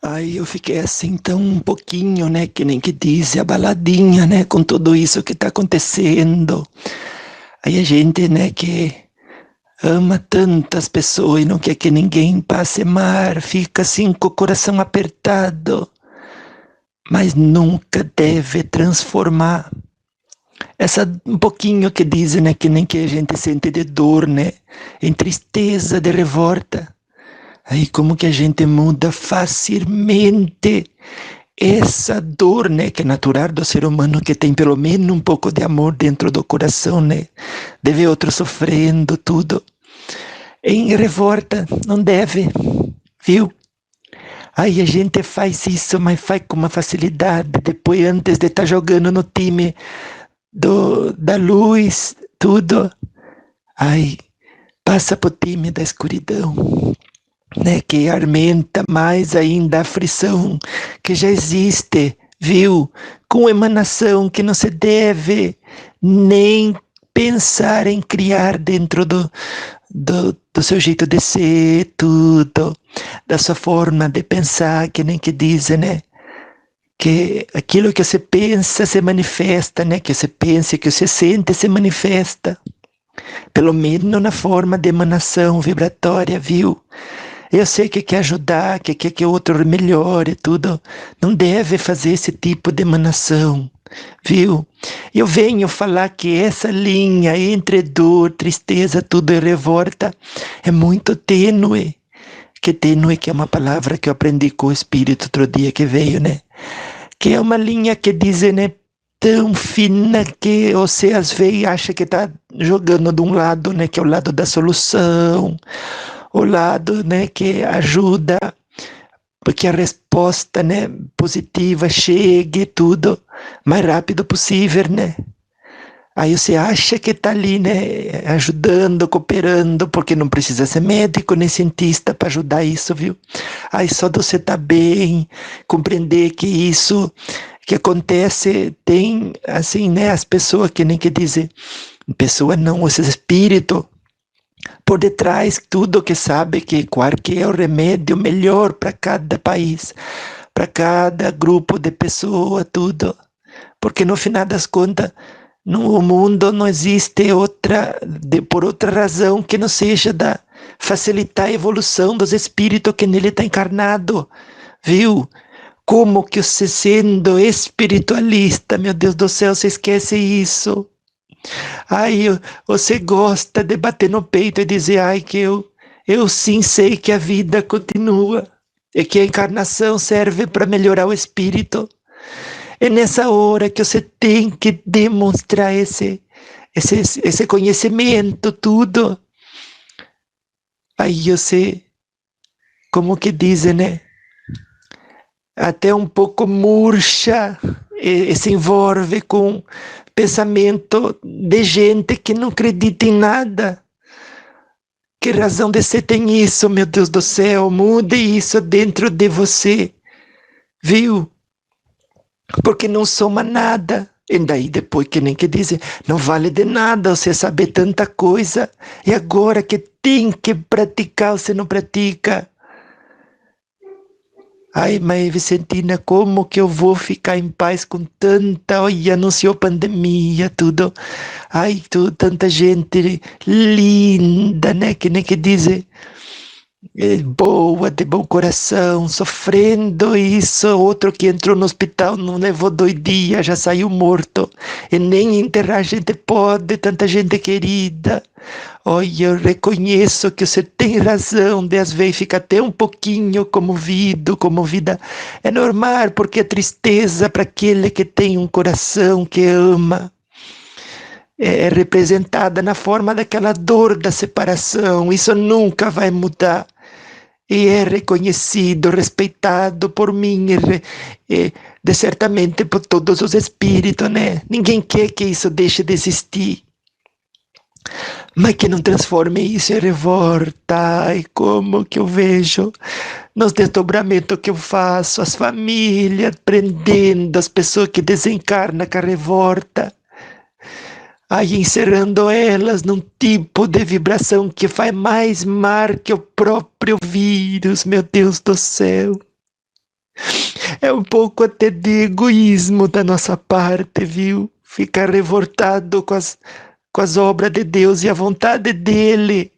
Aí eu fiquei assim tão um pouquinho, né, que nem que diz, abaladinha, né, com tudo isso que tá acontecendo. Aí a gente, né, que ama tantas pessoas e não quer que ninguém passe mar, fica assim com o coração apertado, mas nunca deve transformar. Essa um pouquinho que dizem, né, que nem que a gente sente de dor, né, em tristeza, de revolta. Aí como que a gente muda facilmente essa dor, né, que é natural do ser humano, que tem pelo menos um pouco de amor dentro do coração, né, de ver outro sofrendo, tudo. Em revolta, não deve, viu? Aí a gente faz isso, mas faz com uma facilidade. Depois, antes de estar jogando no time da luz, tudo, aí passa pro time da escuridão, né? Que aumenta mais ainda a frição que já existe, viu? Com emanação que não se deve nem pensar em criar dentro do seu jeito de ser, tudo, da sua forma de pensar, que nem que dizem, né? Que aquilo que você pensa se manifesta, né? Que você pensa e que você sente se manifesta. Pelo menos na forma de emanação vibratória, viu? Eu sei que quer ajudar, que quer que o outro melhore, tudo. Não deve fazer esse tipo de emanação, viu? Eu venho falar que essa linha entre dor, tristeza, tudo e revolta é muito tênue. Que tênue, que é uma palavra que eu aprendi com o espírito outro dia que veio, né? Que é uma linha que dizem, né? Tão fina que você às vezes acha que está jogando de um lado, né? Que é o lado da solução, o lado, né? Que ajuda porque a resposta, né? Positiva chegue tudo mais rápido possível, né? Aí você acha que está ali, né, ajudando, cooperando, porque não precisa ser médico nem cientista para ajudar isso, viu? Aí só de você estar bem, compreender que isso que acontece tem, assim, né, as pessoas que nem que dizem, pessoa não, esse espírito por detrás, tudo que sabe que qual que é o remédio melhor para cada país, para cada grupo de pessoa, tudo. Porque no final das contas, no mundo não existe outra, por outra razão que não seja da facilitar a evolução dos espíritos que nele está encarnado, viu? Como que você sendo espiritualista, meu Deus do céu, você esquece isso? Aí você gosta de bater no peito e dizer, ai, que eu sim sei que a vida continua e que a encarnação serve para melhorar o espírito. É nessa hora que você tem que demonstrar esse conhecimento, tudo. Aí você, como que dizem, né? Até um pouco murcha e se envolve com pensamento de gente que não acredita em nada. Que razão de ser tem isso, meu Deus do céu? Mude isso dentro de você, viu? Porque não soma nada. E daí depois que nem que dizem, não vale de nada você saber tanta coisa, e agora que tem que praticar, você não pratica. Ai, mas Vicentina, como que eu vou ficar em paz com tanta, olha, anunciou pandemia, tudo. Ai, tanta gente linda, né, que nem que dizem, boa, de bom coração, sofrendo isso. Outro que entrou no hospital não levou 2 dias, já saiu morto. E nem enterrar a gente pode, tanta gente querida. Olha, eu reconheço que você tem razão, de às vezes fica até um pouquinho comovida. É normal, porque a tristeza para aquele que tem um coração que ama é representada na forma daquela dor da separação. Isso nunca vai mudar. E é reconhecido, respeitado por mim de certamente por todos os espíritos, né? Ninguém quer que isso deixe de existir, mas que não transforme isso em revolta. Ai, como que eu vejo nos desdobramentos que eu faço, as famílias prendendo as pessoas que desencarnam com a revolta, aí encerrando elas num tipo de vibração que faz mais mal que o próprio vírus, meu Deus do céu. É um pouco até de egoísmo da nossa parte, viu? Ficar revoltado com as obras de Deus e a vontade dele.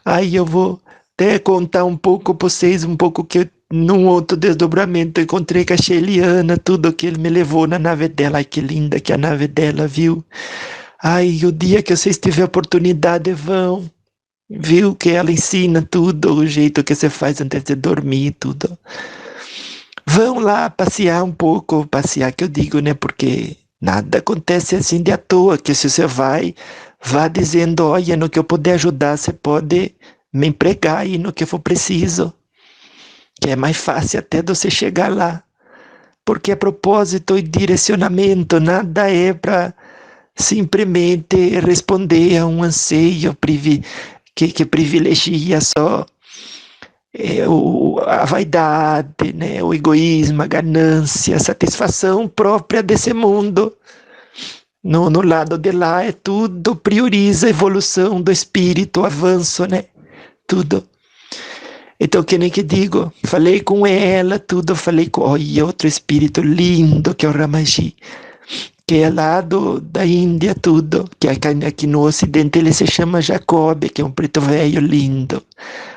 Aí eu vou até contar um pouco para vocês, um pouco que num outro desdobramento eu encontrei com a Sheliana, tudo que ele me levou na nave dela. Ai, que linda que é a nave dela, viu? Ai, o dia que vocês tiverem oportunidade, vão, viu? Que ela ensina tudo, o jeito que você faz antes de dormir, tudo. Vão lá passear um pouco, passear que eu digo, né? Porque nada acontece assim de à toa, que se você vai, vá dizendo, olha, no que eu puder ajudar, você pode me empregar aí no que for preciso, que é mais fácil até de você chegar lá. Porque é propósito e direcionamento, nada é para simplesmente responder a um anseio que privilegia só a vaidade, né, o egoísmo, a ganância, a satisfação própria desse mundo. No lado de lá é tudo, prioriza a evolução do espírito, o avanço, né? Tudo. Então, que nem que digo, falei com ela, tudo, falei com outro espírito lindo, que é o Ramaji, que é lá da Índia, tudo, que aqui no Ocidente ele se chama Jacob, que é um preto velho lindo.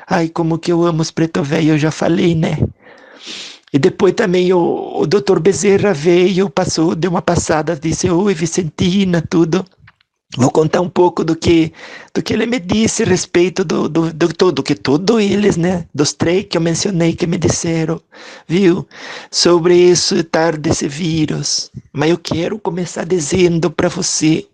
Ai, como que eu amo os preto velho, eu já falei, né? E depois também o Dr. Bezerra veio, passou, deu uma passada, disse, oi, Vicentina, tudo. Vou contar um pouco do que ele me disse a respeito do que todos eles, né, dos 3 que eu mencionei que me disseram, viu, sobre isso desse vírus. Mas eu quero começar dizendo para você,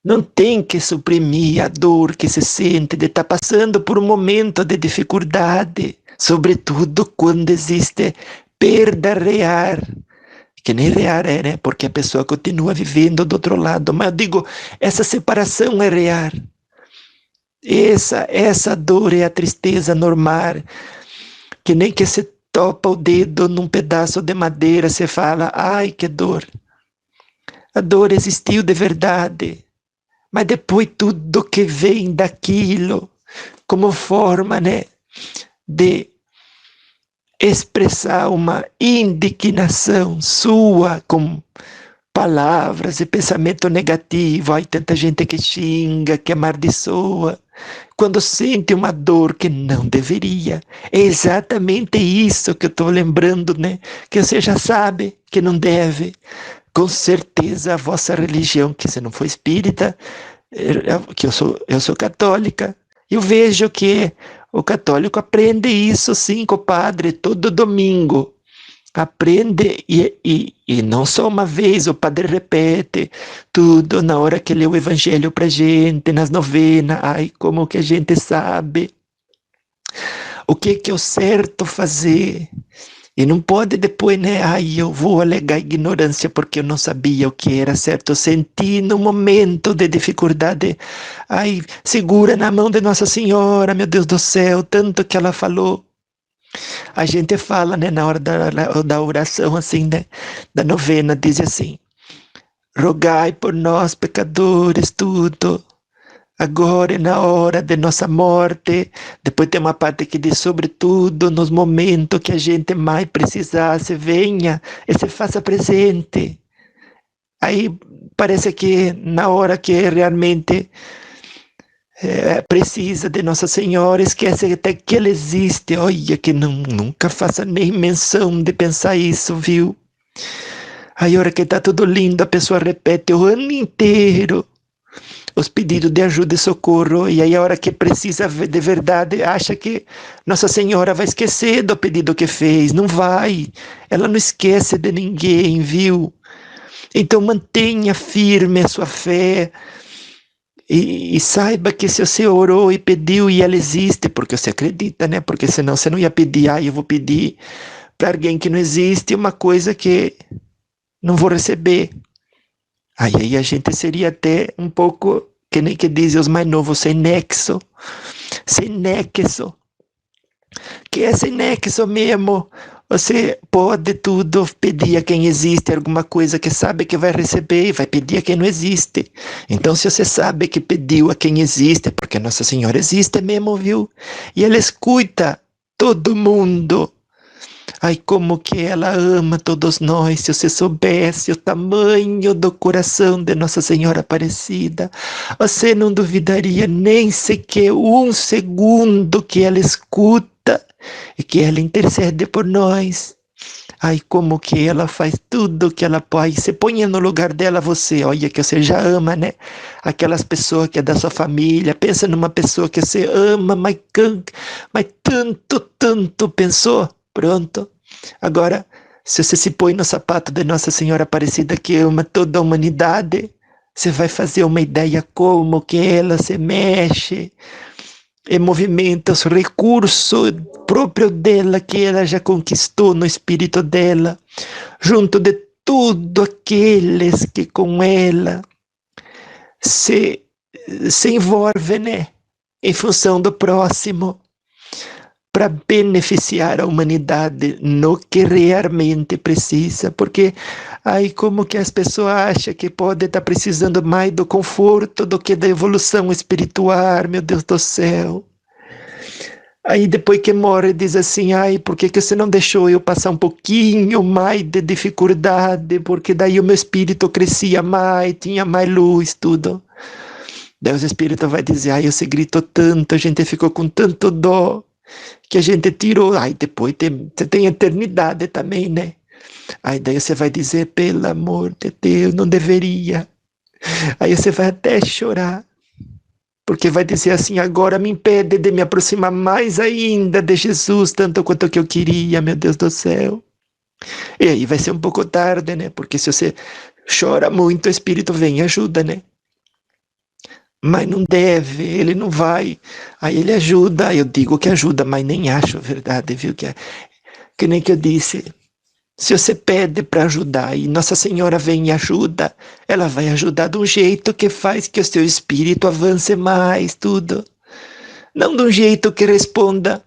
não tem que suprimir a dor que se sente de estar passando por um momento de dificuldade, sobretudo quando existe perda real, que nem real é, né? Porque a pessoa continua vivendo do outro lado. Mas eu digo, essa separação é real. Essa dor é a tristeza normal, que nem que se topa o dedo num pedaço de madeira, você fala, ai, que dor. A dor existiu de verdade, mas depois tudo que vem daquilo, como forma, né, de expressar uma indignação sua com palavras e pensamento negativo. Ai, tanta gente que xinga, que amaldiçoa, quando sente uma dor que não deveria. É exatamente isso que eu estou lembrando, né? Que você já sabe que não deve. Com certeza a vossa religião, que você não foi espírita, que eu sou católica, eu vejo que o católico aprende isso sim com o padre todo domingo. Aprende e não só uma vez, o padre repete tudo na hora que lê o evangelho pra gente, nas novenas. Ai, como que a gente sabe o que é o certo fazer. E não pode depois, né? Ai, eu vou alegar ignorância porque eu não sabia o que era certo. Eu senti no momento de dificuldade. Ai, segura na mão de Nossa Senhora, meu Deus do céu, tanto que ela falou. A gente fala, né, na hora da oração, assim, né, da novena, diz assim, rogai por nós, pecadores, tudo, agora e na hora de nossa morte. Depois tem uma parte que diz, sobretudo, nos momentos que a gente mais precisasse, venha e se faça presente. Aí parece que na hora que realmente precisa de Nossa Senhora, esquece até que ela existe. Olha, que nunca faça nem menção de pensar isso, viu? Aí, a hora que tá tudo lindo, a pessoa repete o ano inteiro os pedidos de ajuda e socorro, e aí a hora que precisa de verdade, acha que Nossa Senhora vai esquecer do pedido que fez. Não vai. Ela não esquece de ninguém, viu? Então mantenha firme a sua fé, e saiba que se você orou e pediu e ela existe, porque você acredita, né? Porque senão você não ia pedir, eu vou pedir para alguém que não existe uma coisa que não vou receber. Aí a gente seria até um pouco, que nem que dizem os mais novos, sem nexo. Sem nexo. Que é sem nexo mesmo. Você pode tudo pedir a quem existe alguma coisa que sabe que vai receber e vai pedir a quem não existe. Então, se você sabe que pediu a quem existe, é porque Nossa Senhora existe mesmo, viu? E ela escuta todo mundo. Ai, como que ela ama todos nós. Se você soubesse o tamanho do coração de Nossa Senhora Aparecida, você não duvidaria nem sequer um segundo que ela escuta e que ela intercede por nós. Ai, como que ela faz tudo que ela pode. Você põe no lugar dela você, olha que você já ama, né? Aquelas pessoas que é da sua família. Pensa numa pessoa que você ama, mas tanto, tanto pensou. Pronto. Agora, se você se põe no sapato de Nossa Senhora Aparecida, que ama toda a humanidade, você vai fazer uma ideia como que ela se mexe e movimenta os recursos próprios dela, que ela já conquistou no espírito dela, junto de tudo aqueles que com ela se envolvem, né? Em função do próximo, para beneficiar a humanidade no que realmente precisa, porque aí como que as pessoas acham que pode estar precisando mais do conforto do que da evolução espiritual, meu Deus do céu. Aí depois que morre diz assim, ai, por que você não deixou eu passar um pouquinho mais de dificuldade, porque daí o meu espírito crescia mais, tinha mais luz, tudo. Daí o espírito vai dizer, ai, você gritou tanto, a gente ficou com tanto dó, que a gente tirou, aí depois você tem eternidade também, né? Aí daí você vai dizer, pelo amor de Deus, não deveria. Aí você vai até chorar, porque vai dizer assim, agora me impede de me aproximar mais ainda de Jesus, tanto quanto que eu queria, meu Deus do céu. E aí vai ser um pouco tarde, né? Porque se você chora muito, o Espírito vem e ajuda, né? Mas não deve, ele não vai. Aí ele ajuda, eu digo que ajuda, mas nem acho verdade, viu? Que nem que eu disse, se você pede para ajudar e Nossa Senhora vem e ajuda, ela vai ajudar de um jeito que faz que o seu espírito avance mais, tudo. Não de um jeito que responda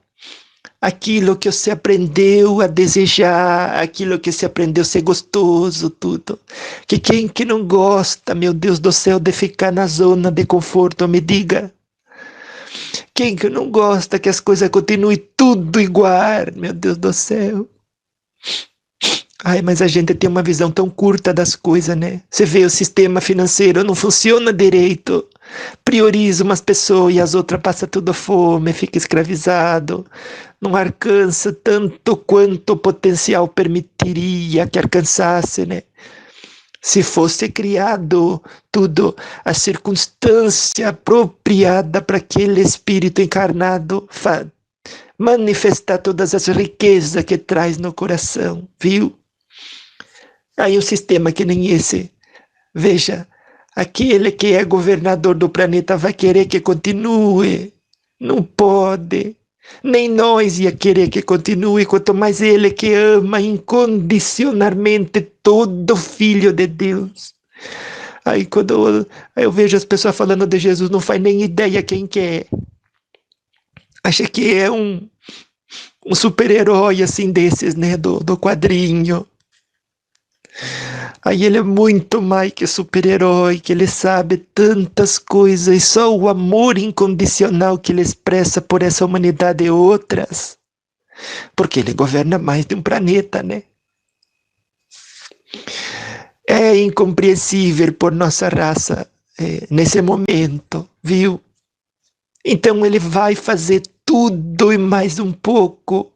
aquilo que você aprendeu a desejar, aquilo que você aprendeu a ser gostoso, tudo. Que quem que não gosta, meu Deus do céu, de ficar na zona de conforto, me diga. Quem que não gosta que as coisas continuem tudo igual, meu Deus do céu. Ai, mas a gente tem uma visão tão curta das coisas, né? Você vê o sistema financeiro não funciona direito. Prioriza umas pessoas e as outras passam tudo fome, fica escravizado. Não alcança tanto quanto o potencial permitiria que alcançasse, né? Se fosse criado tudo, a circunstância apropriada para aquele espírito encarnado manifestar todas as riquezas que traz no coração, viu? Aí um sistema que nem esse, veja, aquele que é governador do planeta vai querer que continue, não pode, nem nós ia querer que continue, quanto mais ele que ama incondicionalmente todo filho de Deus. Aí quando eu vejo as pessoas falando de Jesus, não faz nem ideia quem que é. Acha que é um super-herói assim desses, né, do quadrinho. Aí ele é muito mais que super-herói, que ele sabe tantas coisas, e só o amor incondicional que ele expressa por essa humanidade e outras, porque ele governa mais de um planeta, né? É incompreensível por nossa raça nesse momento, viu? Então ele vai fazer tudo e mais um pouco,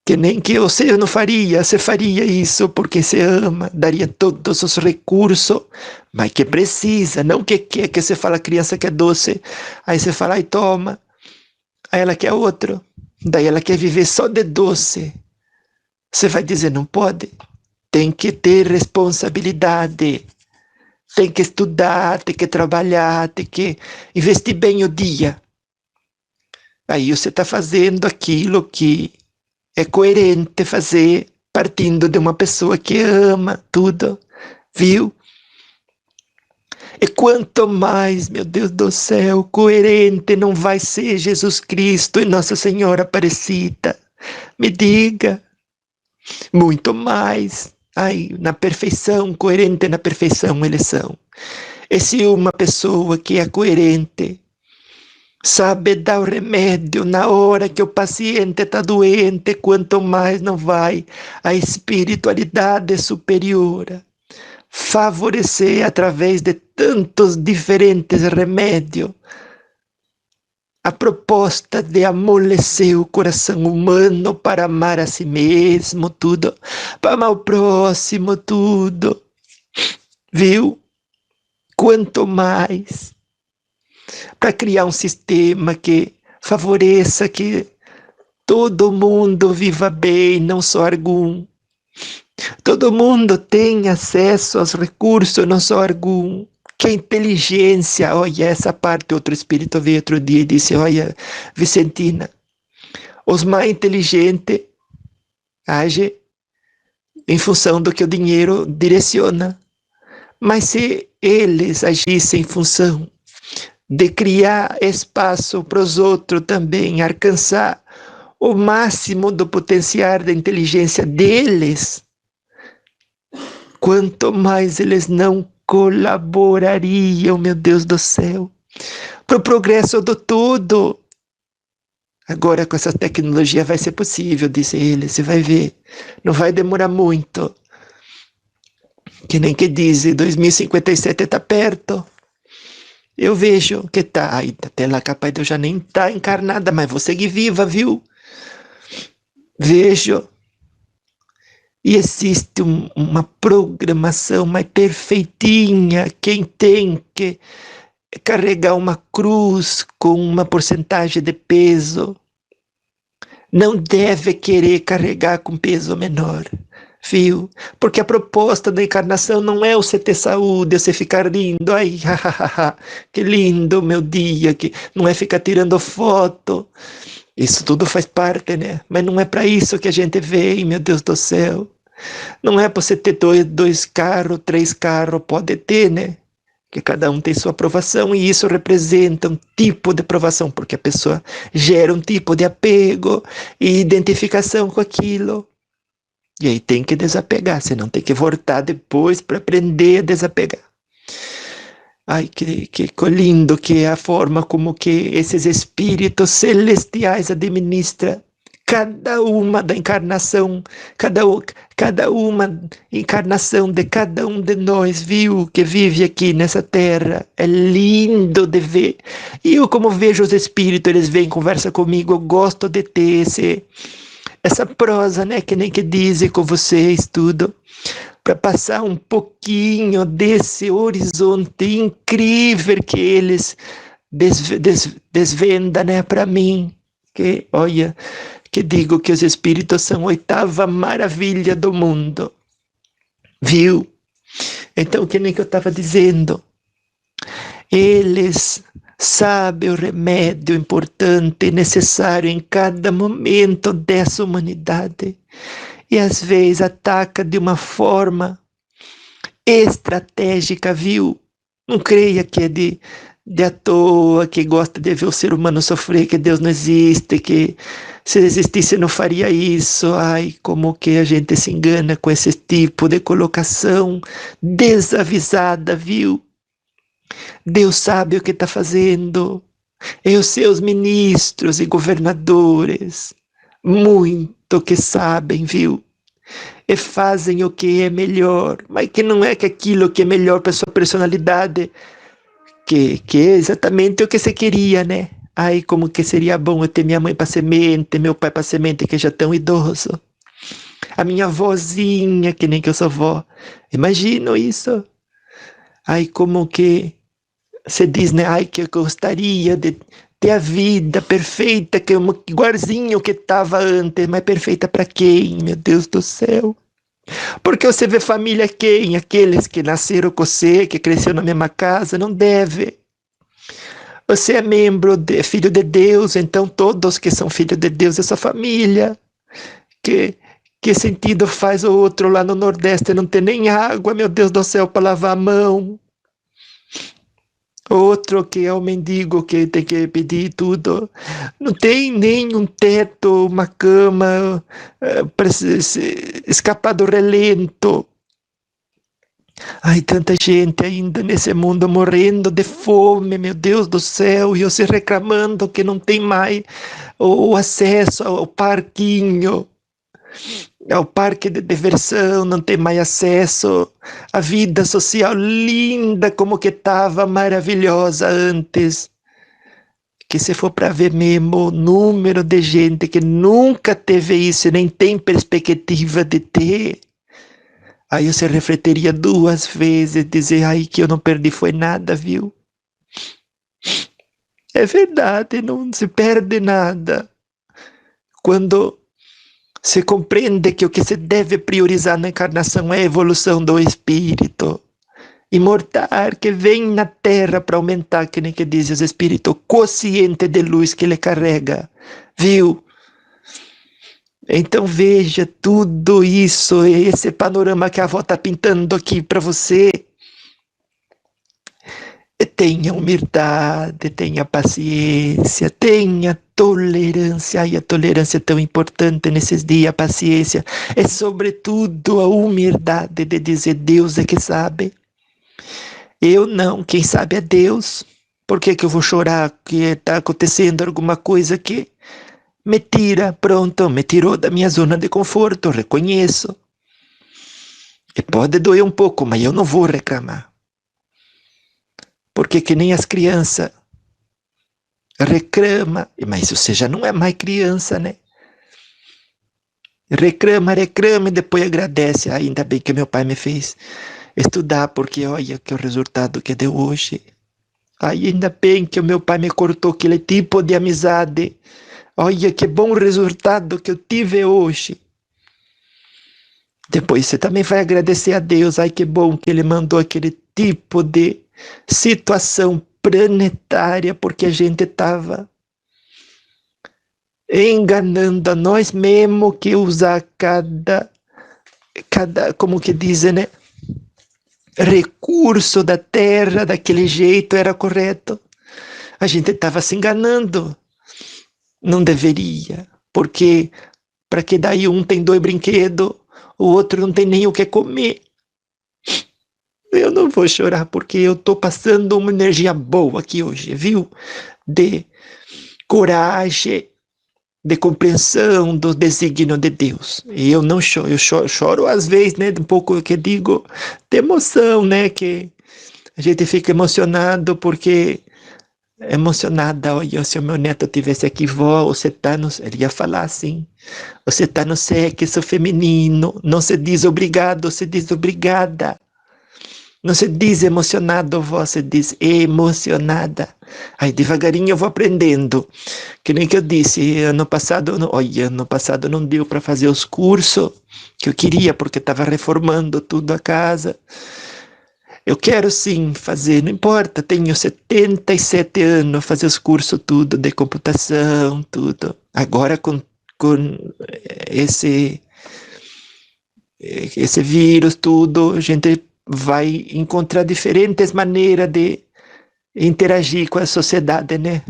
que nem que você não faria, você faria isso porque você ama, daria todos os recursos, mas que precisa, não que quer, que você fala, criança que é doce, aí você fala, ai toma, aí ela quer outro, daí ela quer viver só de doce, você vai dizer, não pode, tem que ter responsabilidade, tem que estudar, tem que trabalhar, tem que investir bem o dia, aí você está fazendo aquilo que é coerente fazer partindo de uma pessoa que ama tudo, viu? E quanto mais, meu Deus do céu, coerente não vai ser Jesus Cristo e Nossa Senhora Aparecida? Me diga. Muito mais. Ai, na perfeição, coerente na perfeição eles são. E se uma pessoa que é coerente sabe dar o remédio na hora que o paciente está doente, quanto mais não vai a espiritualidade superior favorecer através de tantos diferentes remédios a proposta de amolecer o coração humano para amar a si mesmo, tudo, para amar o próximo, tudo, viu? Quanto mais para criar um sistema que favoreça que todo mundo viva bem, não só algum. Todo mundo tem acesso aos recursos, não só algum. Que a inteligência, olha, essa parte, outro espírito veio outro dia e disse, olha, Vicentina, os mais inteligentes agem em função do que o dinheiro direciona. Mas se eles agissem em função de criar espaço para os outros também alcançar o máximo do potencial da inteligência deles, quanto mais eles não colaborariam, meu Deus do céu, para o progresso do todo. Agora com essa tecnologia vai ser possível, disse ele, você vai ver, não vai demorar muito. Que nem que diz, 2057 está perto. Eu vejo que tá, até lá capaz de eu já nem estar encarnada, mas vou seguir viva, viu? Vejo. E existe uma programação mais perfeitinha. Quem tem que carregar uma cruz com uma porcentagem de peso não deve querer carregar com peso menor. Viu? Porque a proposta da encarnação não é você ter saúde, você ficar lindo, ai, que lindo meu dia, que não é ficar tirando foto, isso tudo faz parte, né? Mas não é para isso que a gente veio, meu Deus do céu, não é para você ter dois carros, 3 carros, pode ter, né? Que cada um tem sua aprovação e isso representa um tipo de aprovação, porque a pessoa gera um tipo de apego e identificação com aquilo. E aí tem que desapegar, senão tem que voltar depois para aprender a desapegar. Ai, que lindo que é a forma como que esses espíritos celestiais administram cada uma da encarnação, cada uma encarnação de cada um de nós, viu, que vive aqui nessa terra. É lindo de ver. E eu, como vejo os espíritos, eles vêm, conversam comigo, eu gosto de ter essa prosa, né, que nem que dizem com vocês, tudo, para passar um pouquinho desse horizonte incrível que eles desvendam, né, para mim, que, olha, que digo que os espíritos são a 8ª maravilha do mundo, viu? Então, que nem que eu estava dizendo, eles sabe o remédio importante e necessário em cada momento dessa humanidade e às vezes ataca de uma forma estratégica, viu? Não creia que é de à toa, que gosta de ver o ser humano sofrer, que Deus não existe, que se existisse não faria isso. Ai, como que a gente se engana com esse tipo de colocação desavisada, viu? Deus sabe o que está fazendo. E os seus ministros e governadores, muito que sabem, viu? E fazem o que é melhor, mas que não é que aquilo que é melhor para sua personalidade, que é exatamente o que você queria, né? Ai, como que seria bom eu ter minha mãe para semente, meu pai para semente, que já tão idoso. A minha vozinha, que nem que eu sou vó. Imagino isso. Ai, como que você diz, né? Ai, que eu gostaria de ter a vida perfeita, que igualzinho que estava antes, mas perfeita para quem, meu Deus do céu? Porque você vê família quem? Aqueles que nasceram com você, que cresceu na mesma casa, não deve. Você é filho de Deus, então todos que são filhos de Deus é sua família. Que sentido faz o outro lá no Nordeste não ter nem água, meu Deus do céu, para lavar a mão? Outro que é o mendigo que tem que pedir tudo. Não tem nem um teto, uma cama, para escapar do relento. Ai, tanta gente ainda nesse mundo morrendo de fome, meu Deus do céu, e você reclamando que não tem mais o acesso ao parquinho, ao parque de diversão, não tem mais acesso à vida social linda como que estava maravilhosa antes. Que se for para ver mesmo o número de gente que nunca teve isso e nem tem perspectiva de ter, aí você refletiria 2 vezes, dizer, ai, que eu não perdi foi nada, viu? É verdade, não se perde nada. Quando se compreende que o que se deve priorizar na encarnação é a evolução do espírito imortal, que vem na Terra para aumentar, que nem que diz os espíritos, o quociente de luz que ele carrega, viu? Então veja tudo isso, esse panorama que a avó está pintando aqui para você. Tenha humildade, tenha paciência, tenha tolerância. Ai, a tolerância é tão importante nesses dias, a paciência. É sobretudo a humildade de dizer, Deus é que sabe. Eu não, quem sabe é Deus. Por que eu vou chorar que está acontecendo alguma coisa que me tira, pronto, me tirou da minha zona de conforto, reconheço. E pode doer um pouco, mas eu não vou reclamar. Porque que nem as crianças reclama, mas você já não é mais criança, né? Reclama e depois agradece. Ah, ainda bem que meu pai me fez estudar, porque olha que o resultado que deu hoje. Aí ainda bem que o meu pai me cortou aquele tipo de amizade. Olha que bom resultado que eu tive hoje. Depois você também vai agradecer a Deus. Ai, que bom que ele mandou aquele tipo de situação planetária, porque a gente estava enganando a nós mesmo, que usar cada, como que dizem, né? Recurso da terra daquele jeito era correto. A gente estava se enganando. Não deveria, porque para que daí um tem 2 brinquedos, o outro não tem nem o que comer. Eu não vou chorar porque eu estou passando uma energia boa aqui hoje, viu? De coragem, de compreensão do desígnio de Deus. E eu não choro, eu choro às vezes, né? Um pouco que digo de emoção, né? Que a gente fica emocionado porque emocionada, olha, se o meu neto tivesse aqui, vó, você tá no... Ele ia falar assim, você tá no sexo feminino, não se diz obrigado, se diz obrigada. Não se diz emocionado, vó, se diz emocionada. Aí devagarinho eu vou aprendendo. Que nem que eu disse, ano passado não deu para fazer os cursos que eu queria, porque estava reformando tudo a casa. Eu quero sim fazer, não importa, tenho 77 anos, fazer os cursos tudo, de computação, tudo. Agora com esse vírus, tudo, a gente vai encontrar diferentes maneiras de interagir com a sociedade, né?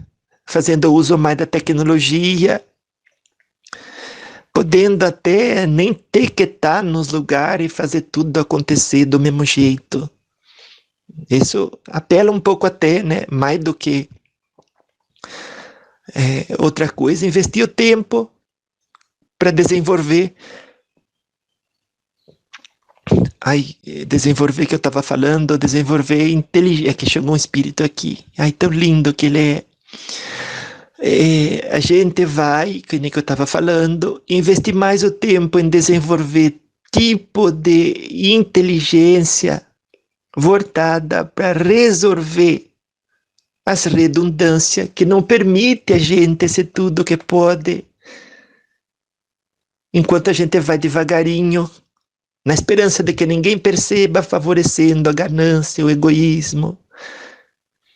Fazendo uso mais da tecnologia, podendo até nem ter que estar nos lugares e fazer tudo acontecer do mesmo jeito. Isso apela um pouco até, né? Mais do que outra coisa, investir o tempo para desenvolver. Desenvolver que eu estava falando, desenvolver inteligência, que chegou um espírito aqui. Ai, tão lindo que ele é. A gente vai, que nem que eu estava falando, investir mais o tempo em desenvolver tipo de inteligência voltada para resolver as redundâncias que não permite a gente ser tudo que pode, enquanto a gente vai devagarinho, na esperança de que ninguém perceba, favorecendo a ganância, o egoísmo,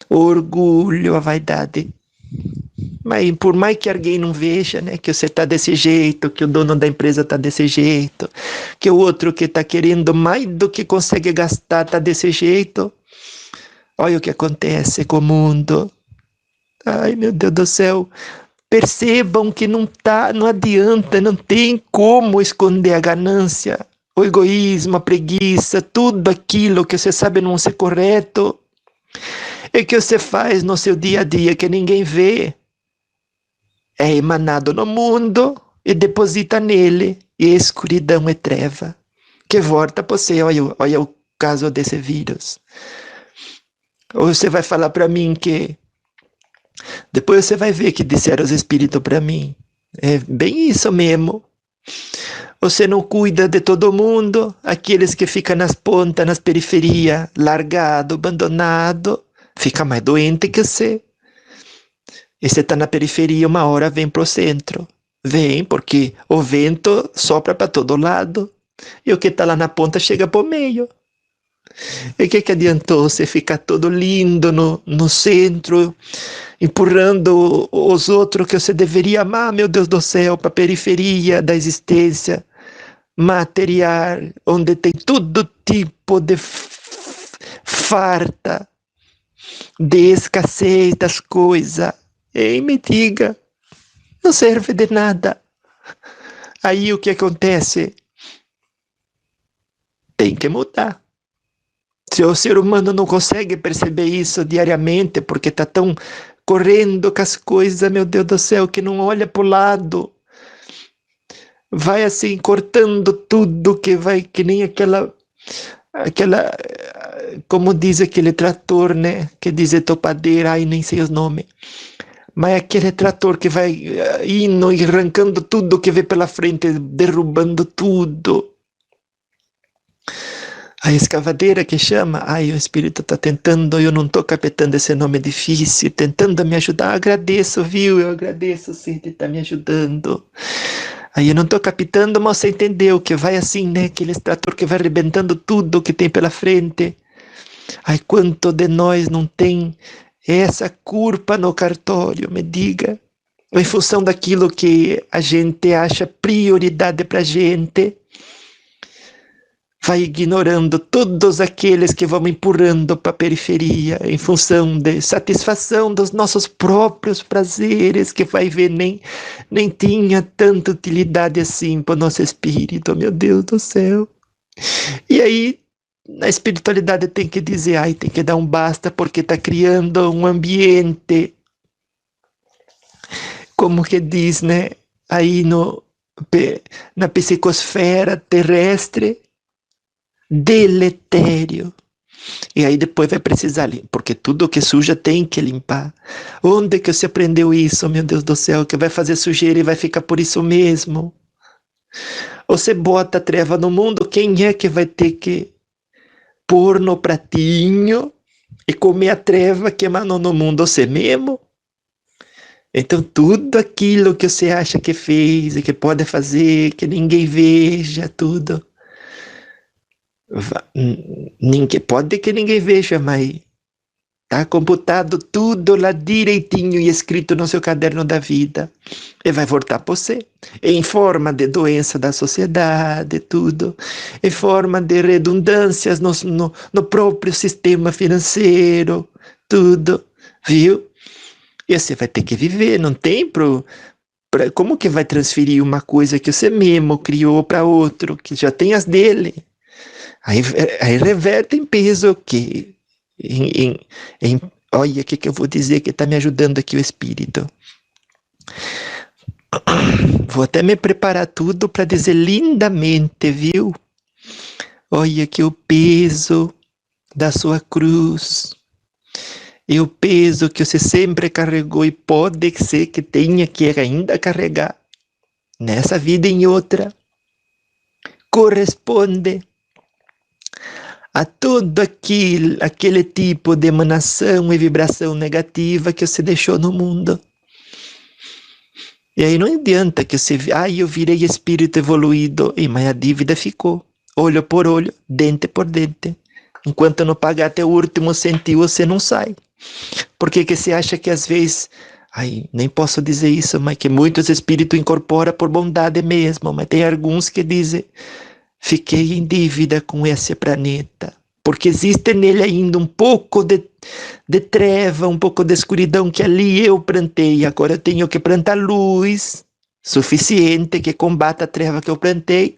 o orgulho, a vaidade. Mas por mais que alguém não veja, né, que você está desse jeito, que o dono da empresa está desse jeito, que o outro que está querendo mais do que consegue gastar está desse jeito, olha o que acontece com o mundo. Ai, meu Deus do céu. Percebam que não adianta, não tem como esconder a ganância. o egoísmo, a preguiça, tudo aquilo que você sabe não ser correto, e que você faz no seu dia a dia que ninguém vê, é emanado no mundo e deposita nele, e escuridão e treva, que volta para você. Olha o caso desse vírus. Ou você vai falar para mim que, depois você vai ver que disseram os espíritos para mim, é bem isso mesmo. Você não cuida de todo mundo, aqueles que ficam nas pontas, nas periferias, largado, abandonado, fica mais doente que você. E você está na periferia, uma hora vem pro centro. Vem, porque o vento sopra para todo lado. E o que está lá na ponta chega pro meio. E o que adiantou você ficar todo lindo no centro, empurrando os outros que você deveria amar, meu Deus do céu, para a periferia da existência material, onde tem todo tipo de farta, de escassez das coisas. E me diga, não serve de nada. Aí o que acontece? Tem que mudar. Se o ser humano não consegue perceber isso diariamente, porque está tão correndo com as coisas, meu Deus do céu, que não olha para o lado, vai assim cortando tudo, que vai que nem aquela, como diz aquele trator, né? Que diz topadeira, ai nem sei os nomes. Mas aquele trator que vai indo e arrancando tudo que vê pela frente, derrubando tudo. A escavadeira que chama, ai, o espírito está tentando, eu não estou captando esse nome difícil, tentando me ajudar. Agradeço, viu? Eu agradeço, sim, de estar me ajudando. Aí eu não estou captando, mas você entendeu que vai assim, né? Aquele trator que vai arrebentando tudo que tem pela frente. Ai, quanto de nós não tem essa culpa no cartório, me diga. Em função daquilo que a gente acha prioridade para a gente, vai ignorando todos aqueles que vão empurrando para a periferia em função de satisfação dos nossos próprios prazeres, que vai ver nem tinha tanta utilidade assim para o nosso espírito, meu Deus do céu. E aí a espiritualidade tem que dizer, ai, tem que dar um basta, porque está criando um ambiente, como que diz, né, aí na psicosfera terrestre, deletério. E aí depois vai precisar limpar, porque tudo que suja tem que limpar. Onde que você aprendeu isso, meu Deus do céu, que vai fazer sujeira e vai ficar por isso mesmo? Você bota a treva no mundo, quem é que vai ter que pôr no pratinho e comer a treva que emanou no mundo? Você mesmo? Então tudo aquilo que você acha que fez e que pode fazer, que ninguém veja, tudo, pode que ninguém veja, mas está computado tudo lá direitinho e escrito no seu caderno da vida. E vai voltar para você. Em forma de doença da sociedade, tudo. Em forma de redundâncias no próprio sistema financeiro, tudo. Viu? E você vai ter que viver, não tem como que vai transferir uma coisa que você mesmo criou para outro, que já tem as dele? Aí reverte em peso que olha o que eu vou dizer que está me ajudando aqui o espírito. Vou até me preparar tudo para dizer lindamente, viu? Olha que o peso da sua cruz e o peso que você sempre carregou e pode ser que tenha que ainda carregar nessa vida e em outra, corresponde a todo aquele tipo de emanação e vibração negativa que você deixou no mundo. E aí não adianta que você... eu virei espírito evoluído. Mas a dívida ficou. Olho por olho, dente por dente. Enquanto não pagar até o último centavo, você não sai. Por que você acha que às vezes... nem posso dizer isso, mas que muitos espíritos incorporam por bondade mesmo. Mas tem alguns que dizem... Fiquei em dívida com esse planeta, porque existe nele ainda um pouco de treva, um pouco de escuridão que ali eu plantei. Agora eu tenho que plantar luz suficiente que combata a treva que eu plantei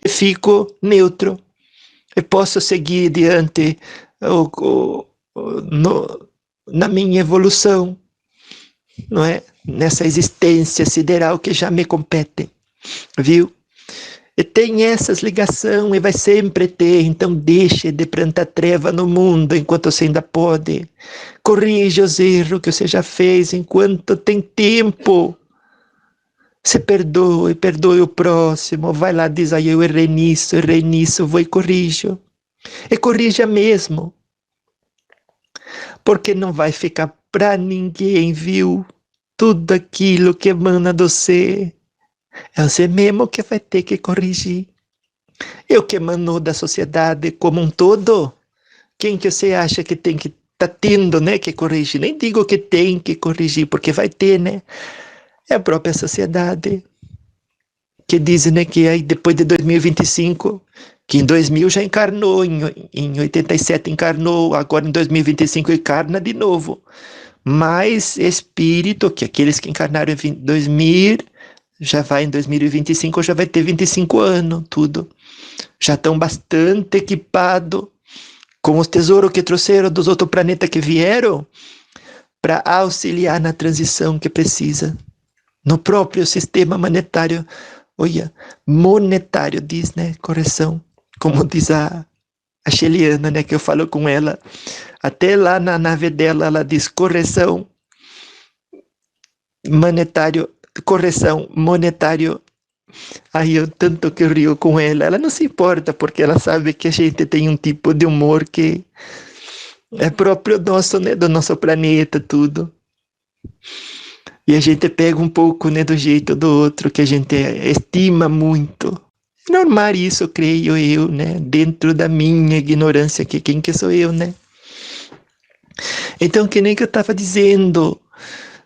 e fico neutro. E posso seguir adiante na minha evolução, não é? Nessa existência sideral que já me compete, viu? E tem essas ligações e vai sempre ter, então deixe de plantar treva no mundo enquanto você ainda pode. Corrija os erros que você já fez enquanto tem tempo. Se perdoe, perdoe o próximo, vai lá, diz aí, eu errei nisso, vou e corrijo. E corrija mesmo. Porque não vai ficar pra ninguém, viu? Tudo aquilo que emana de você, é você mesmo que vai ter que corrigir. E o que emanou da sociedade como um todo, quem que você acha que tem que tá tendo, né, que corrigir? Nem digo que tem que corrigir, porque vai ter, né? É a própria sociedade. Que dizem, né, que aí depois de 2025, que em 2000 já encarnou, em 87 encarnou, agora em 2025 encarna de novo. Mas espírito, que aqueles que encarnaram em 2000, já vai em 2025, já vai ter 25 anos, tudo. Já estão bastante equipados com os tesouros que trouxeram dos outros planetas que vieram para auxiliar na transição que precisa. No próprio sistema monetário, olha, monetário diz, né, correção, como diz a Sheliana, né, que eu falo com ela, até lá na nave dela, ela diz correção monetário, aí eu tanto que rio com ela não se importa, porque ela sabe que a gente tem um tipo de humor que é próprio nosso, né, do nosso planeta, tudo. E a gente pega um pouco, né, do jeito do outro, que a gente estima muito. É normal isso, creio eu, né, dentro da minha ignorância, que quem que sou eu, né? Então, que nem que eu estava dizendo,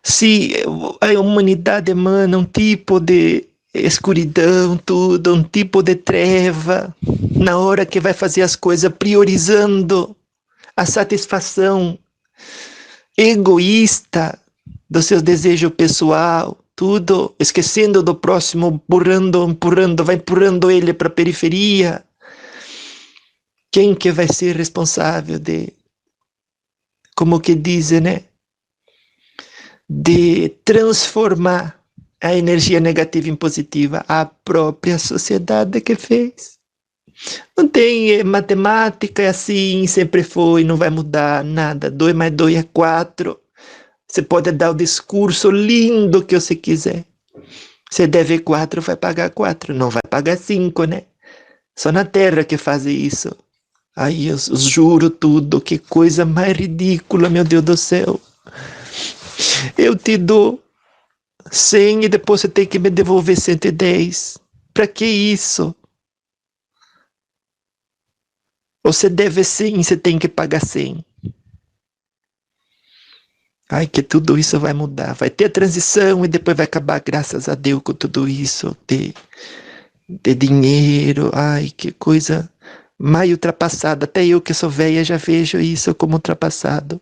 se a humanidade emana um tipo de escuridão, tudo, um tipo de treva, na hora que vai fazer as coisas, priorizando a satisfação egoísta do seu desejo pessoal, tudo, esquecendo do próximo, vai empurrando ele para a periferia. Quem que vai ser responsável de, como que dizem, né? De transformar a energia negativa em positiva? A própria sociedade que fez. Não tem matemática, é assim, sempre foi, não vai mudar nada. 2 mais 2 é 4. Você pode dar o discurso lindo que você quiser. Você deve 4, vai pagar 4. Não vai pagar 5, né? Só na Terra que faz isso. Aí eu juro tudo. Que coisa mais ridícula, meu Deus do céu. Eu te dou 100 e depois você tem que me devolver 110. Pra que isso? Você deve 100, você tem que pagar 100. Ai, que tudo isso vai mudar. Vai ter a transição e depois vai acabar, graças a Deus, com tudo isso de dinheiro. Ai, que coisa mais ultrapassada. Até eu que sou velha já vejo isso como ultrapassado.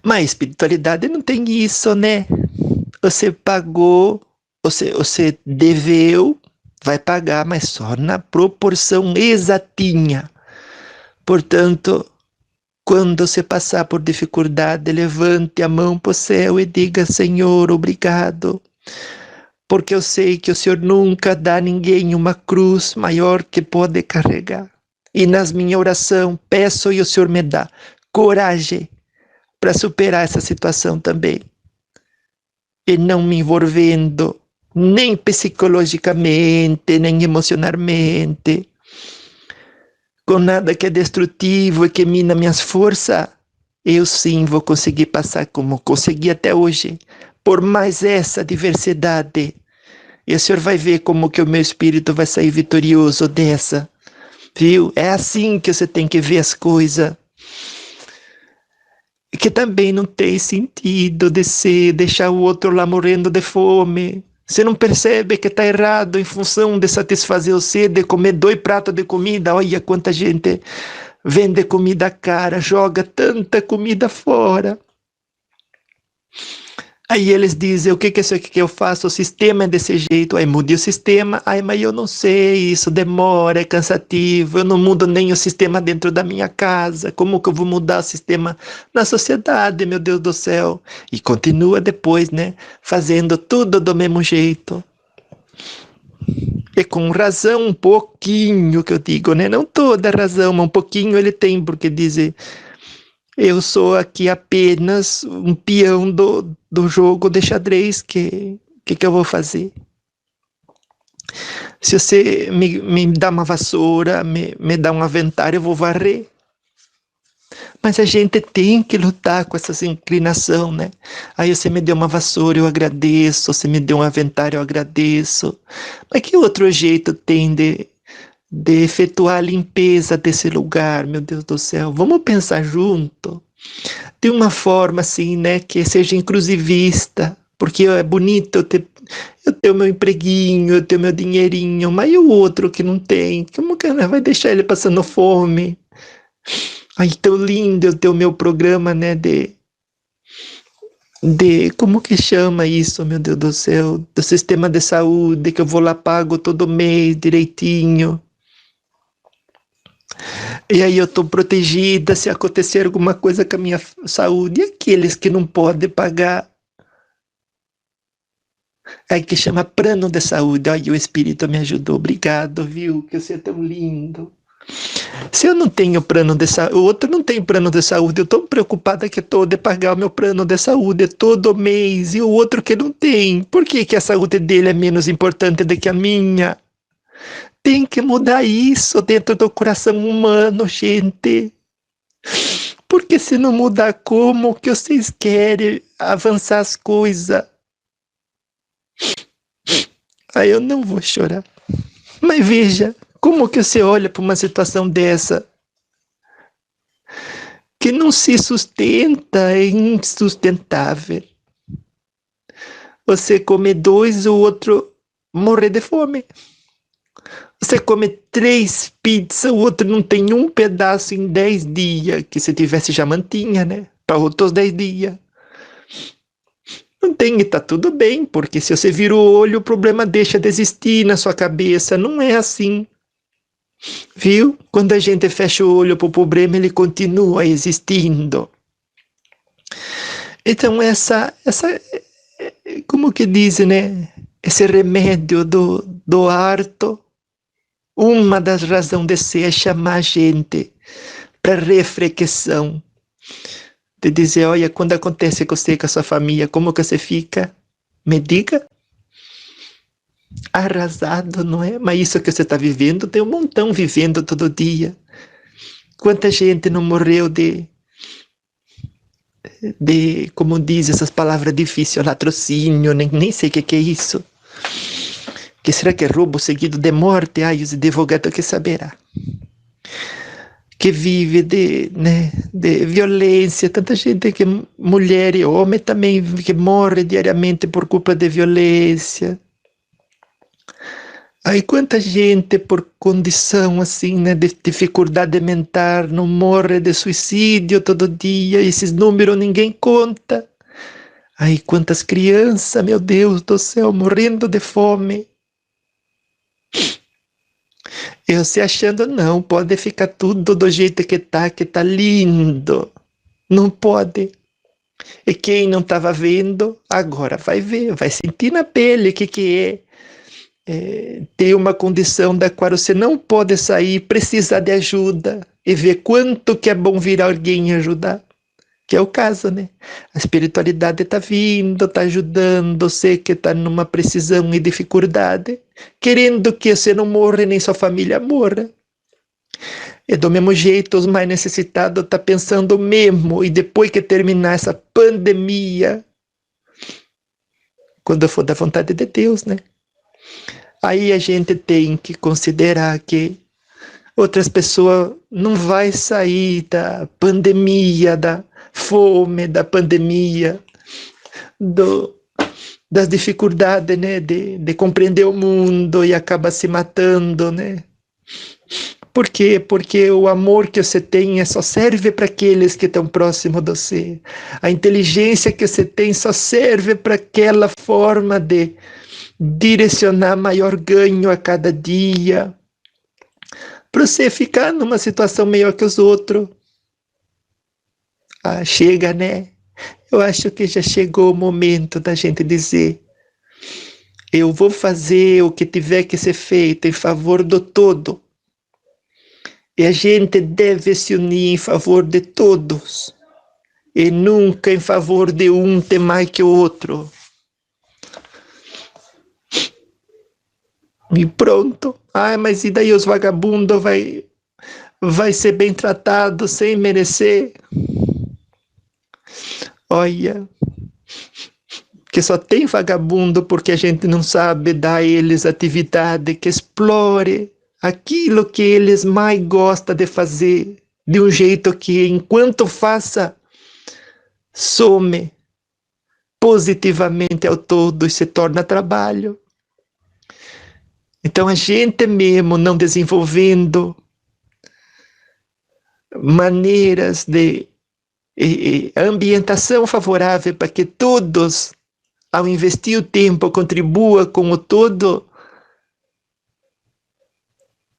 Mas a espiritualidade não tem isso, né? Você pagou, você deveu, vai pagar, mas só na proporção exatinha. Portanto, quando você passar por dificuldade, levante a mão para o céu e diga: Senhor, obrigado, porque eu sei que o Senhor nunca dá a ninguém uma cruz maior que pode carregar. E nas minhas orações, peço e o Senhor me dá coragem para superar essa situação também. E não me envolvendo nem psicologicamente, nem emocionalmente, com nada que é destrutivo e que mina minhas forças, eu sim vou conseguir passar como consegui até hoje, por mais essa diversidade. E o Senhor vai ver como que o meu espírito vai sair vitorioso dessa, viu? É assim que você tem que ver as coisas. Que também não tem sentido de deixar o outro lá morrendo de fome. Você não percebe que está errado em função de satisfazer o sede, de comer 2 pratos de comida. Olha quanta gente vende comida cara, joga tanta comida fora. Aí eles dizem, o que é isso aqui que eu faço? O sistema é desse jeito. Aí mude o sistema. Aí, mas eu não sei, isso demora, é cansativo. Eu não mudo nem o sistema dentro da minha casa. Como que eu vou mudar o sistema na sociedade, meu Deus do céu? E continua depois, né? Fazendo tudo do mesmo jeito. E com razão, um pouquinho que eu digo, né? Não toda razão, mas um pouquinho ele tem, porque dizem... Eu sou aqui apenas um peão do jogo de xadrez, que eu vou fazer? Se você me dá uma vassoura, me dá um avental, eu vou varrer. Mas a gente tem que lutar com essa inclinação, né? Aí você me deu uma vassoura, eu agradeço. Você me deu um avental, eu agradeço. Mas que outro jeito tem de efetuar a limpeza desse lugar, meu Deus do céu? Vamos pensar junto? De uma forma assim, né, que seja inclusivista, porque é bonito eu ter o meu empreguinho, eu ter o meu dinheirinho, mas e o outro que não tem? Como que vai deixar ele passando fome? Ai, tão lindo eu ter o meu programa, né, como que chama isso, meu Deus do céu? Do sistema de saúde, que eu vou lá pago todo mês direitinho. E aí eu estou protegida se acontecer alguma coisa com a minha saúde. E aqueles que não podem pagar? Aí que chama plano de saúde. Olha, o Espírito me ajudou. Obrigado, viu? Que você é tão lindo. Se eu não tenho plano de saúde, o outro não tem plano de saúde, eu estou preocupada que estou de pagar o meu plano de saúde todo mês, e o outro que não tem. Por que a saúde dele é menos importante do que a minha? Tem que mudar isso dentro do coração humano, gente. Porque se não mudar, como que vocês querem avançar as coisas? Aí eu não vou chorar. Mas veja, como que você olha para uma situação dessa? Que não se sustenta, é insustentável. Você come 2, o outro morre de fome. Você come 3 pizzas, o outro não tem um pedaço em 10 dias, que se tivesse já mantinha, né? Para outros 10 dias. Não tem, e tá tudo bem, porque se você vira o olho, o problema deixa de existir na sua cabeça. Não é assim. Viu? Quando a gente fecha o olho pro problema, ele continua existindo. Então, como que diz, né? Esse remédio do harto, uma das razões de ser é chamar a gente para reflexão. De dizer, olha, quando acontece com você, com a sua família, como que você fica? Me diga. Arrasado, não é? Mas isso que você está vivendo, tem um montão vivendo todo dia. Quanta gente não morreu como diz essas palavras difíceis, latrocínio, nem sei o que é isso. Que será que é roubo seguido de morte? Ai, os advogados que saberá. Que vive de violência, tanta gente que mulher e homem também que morre diariamente por culpa de violência. Aí quanta gente por condição assim, né, de dificuldade mental não morre de suicídio todo dia, esses números ninguém conta. Aí quantas crianças, meu Deus do céu, morrendo de fome. Eu se achando, não, pode ficar tudo do jeito que tá lindo. Não pode. E quem não estava vendo, agora vai ver, vai sentir na pele o que é ter uma condição da qual você não pode sair, precisa de ajuda, e ver quanto que é bom vir alguém ajudar. Que é o caso, né? A espiritualidade está vindo, está ajudando você que está numa precisão e dificuldade, querendo que você não morra nem sua família morra. E do mesmo jeito, os mais necessitados estão pensando o mesmo, e depois que terminar essa pandemia, quando for da vontade de Deus, né? Aí a gente tem que considerar que outras pessoas não vai sair da pandemia, da fome, da pandemia, das dificuldades, né, de compreender o mundo e acaba se matando, né? Por quê? Porque o amor que você tem só serve para aqueles que estão próximos de você. A inteligência que você tem só serve para aquela forma de direcionar maior ganho a cada dia, para você ficar numa situação melhor que os outros. Ah, chega, né? Eu acho que já chegou o momento da gente dizer: eu vou fazer o que tiver que ser feito em favor do todo. E a gente deve se unir em favor de todos. E nunca em favor de um ter mais que o outro. E pronto. Ah, mas e daí os vagabundos vai ser bem tratado sem merecer? Olha, que só tem vagabundo porque a gente não sabe dar a eles atividade que explore aquilo que eles mais gostam de fazer, de um jeito que, enquanto faça, some positivamente ao todo e se torna trabalho. Então a gente mesmo não desenvolvendo maneiras de ambientação favorável para que todos, ao investir o tempo, contribua com o todo,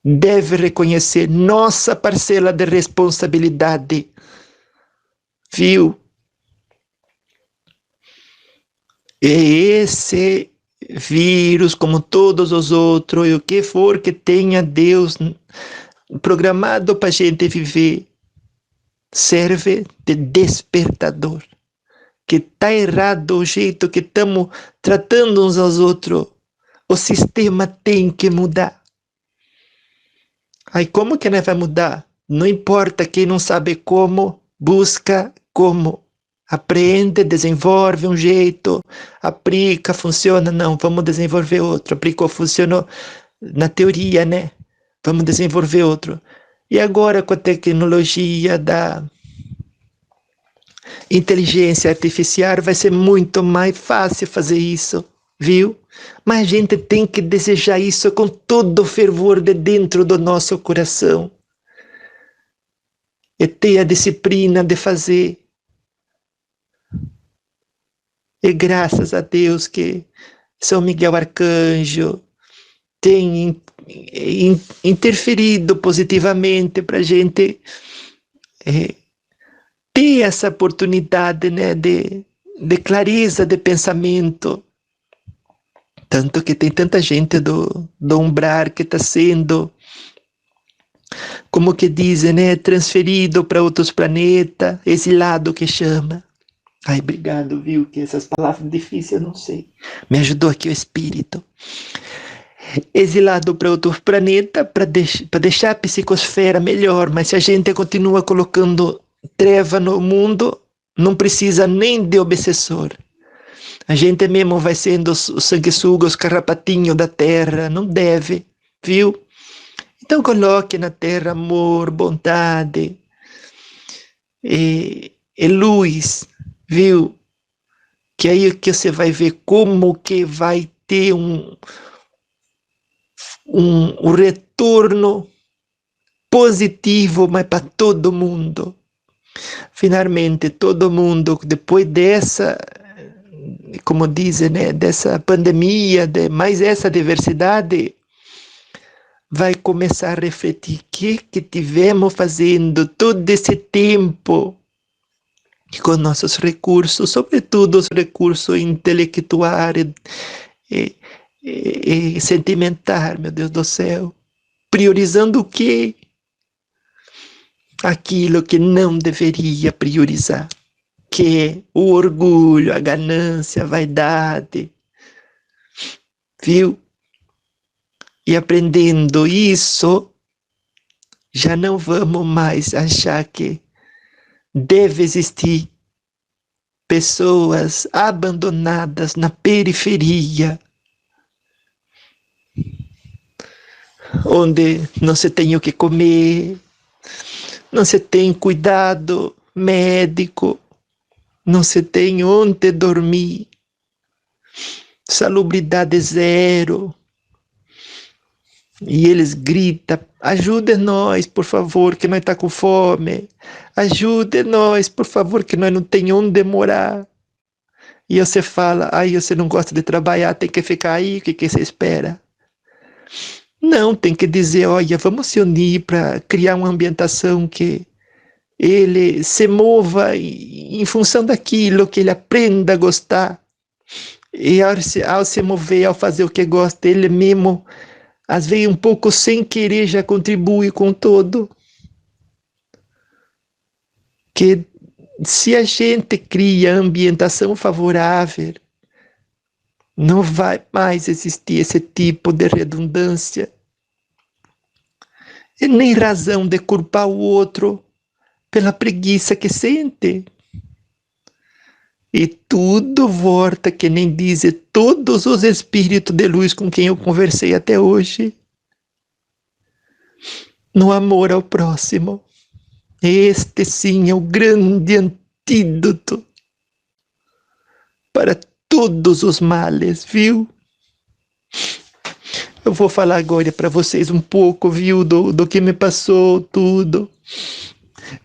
deve reconhecer nossa parcela de responsabilidade. Viu? E esse vírus, como todos os outros, e o que for que tenha Deus programado para a gente viver, serve de despertador. Que está errado o jeito que estamos tratando uns aos outros. O sistema tem que mudar. Aí como que vai mudar? Não importa, quem não sabe como, busca como. Aprende, desenvolve um jeito, aplica, funciona. Não, vamos desenvolver outro. Aplicou, funcionou na teoria, né? Vamos desenvolver outro. E agora com a tecnologia da inteligência artificial vai ser muito mais fácil fazer isso, viu? Mas a gente tem que desejar isso com todo o fervor de dentro do nosso coração. E ter a disciplina de fazer. E graças a Deus que São Miguel Arcanjo tem interferido positivamente para a gente ter essa oportunidade, né, de clareza de pensamento. Tanto que tem tanta gente do umbral que está sendo, como que dizem, né, transferido para outros planetas, exilado que chama. Ai, obrigado, viu, que essas palavras difíceis eu não sei. Me ajudou aqui o Espírito. Exilado para outro planeta, para deixar a psicosfera melhor, mas se a gente continua colocando treva no mundo, não precisa nem de obsessor. A gente mesmo vai sendo os sanguessugas, os carrapatinhos da terra, não deve, viu? Então coloque na terra amor, bondade e luz, viu? Que aí que você vai ver como que vai ter um retorno positivo, mas para todo mundo. Finalmente, todo mundo, depois dessa, como dizem, né, dessa pandemia, de mais essa diversidade, vai começar a refletir o que tivemos fazendo todo esse tempo com nossos recursos, sobretudo os recursos intelectuais e sentimentais, meu Deus do céu, priorizando o quê? Aquilo que não deveria priorizar, que é o orgulho, a ganância, a vaidade, viu? E aprendendo isso, já não vamos mais achar que deve existir pessoas abandonadas na periferia, onde não se tem o que comer, não se tem cuidado médico, não se tem onde dormir, salubridade zero. E eles gritam, ajude nós, por favor, que nós tá com fome. Ajude nós, por favor, que nós não tem onde morar. E você fala, aí você não gosta de trabalhar, tem que ficar aí, o que, que você espera? Não, tem que dizer, olha, vamos se unir para criar uma ambientação que ele se mova em função daquilo, que ele aprenda a gostar. E ao se mover, ao fazer o que gosta, ele mesmo, às vezes um pouco sem querer, já contribui com todo. Que se a gente cria ambientação favorável, não vai mais existir esse tipo de redundância. E nem razão de culpar o outro pela preguiça que sente. E tudo volta, que nem dizem todos os espíritos de luz com quem eu conversei até hoje, no amor ao próximo. Este sim é o grande antídoto para todos os males, viu? Eu vou falar agora para vocês um pouco, viu, do que me passou, tudo.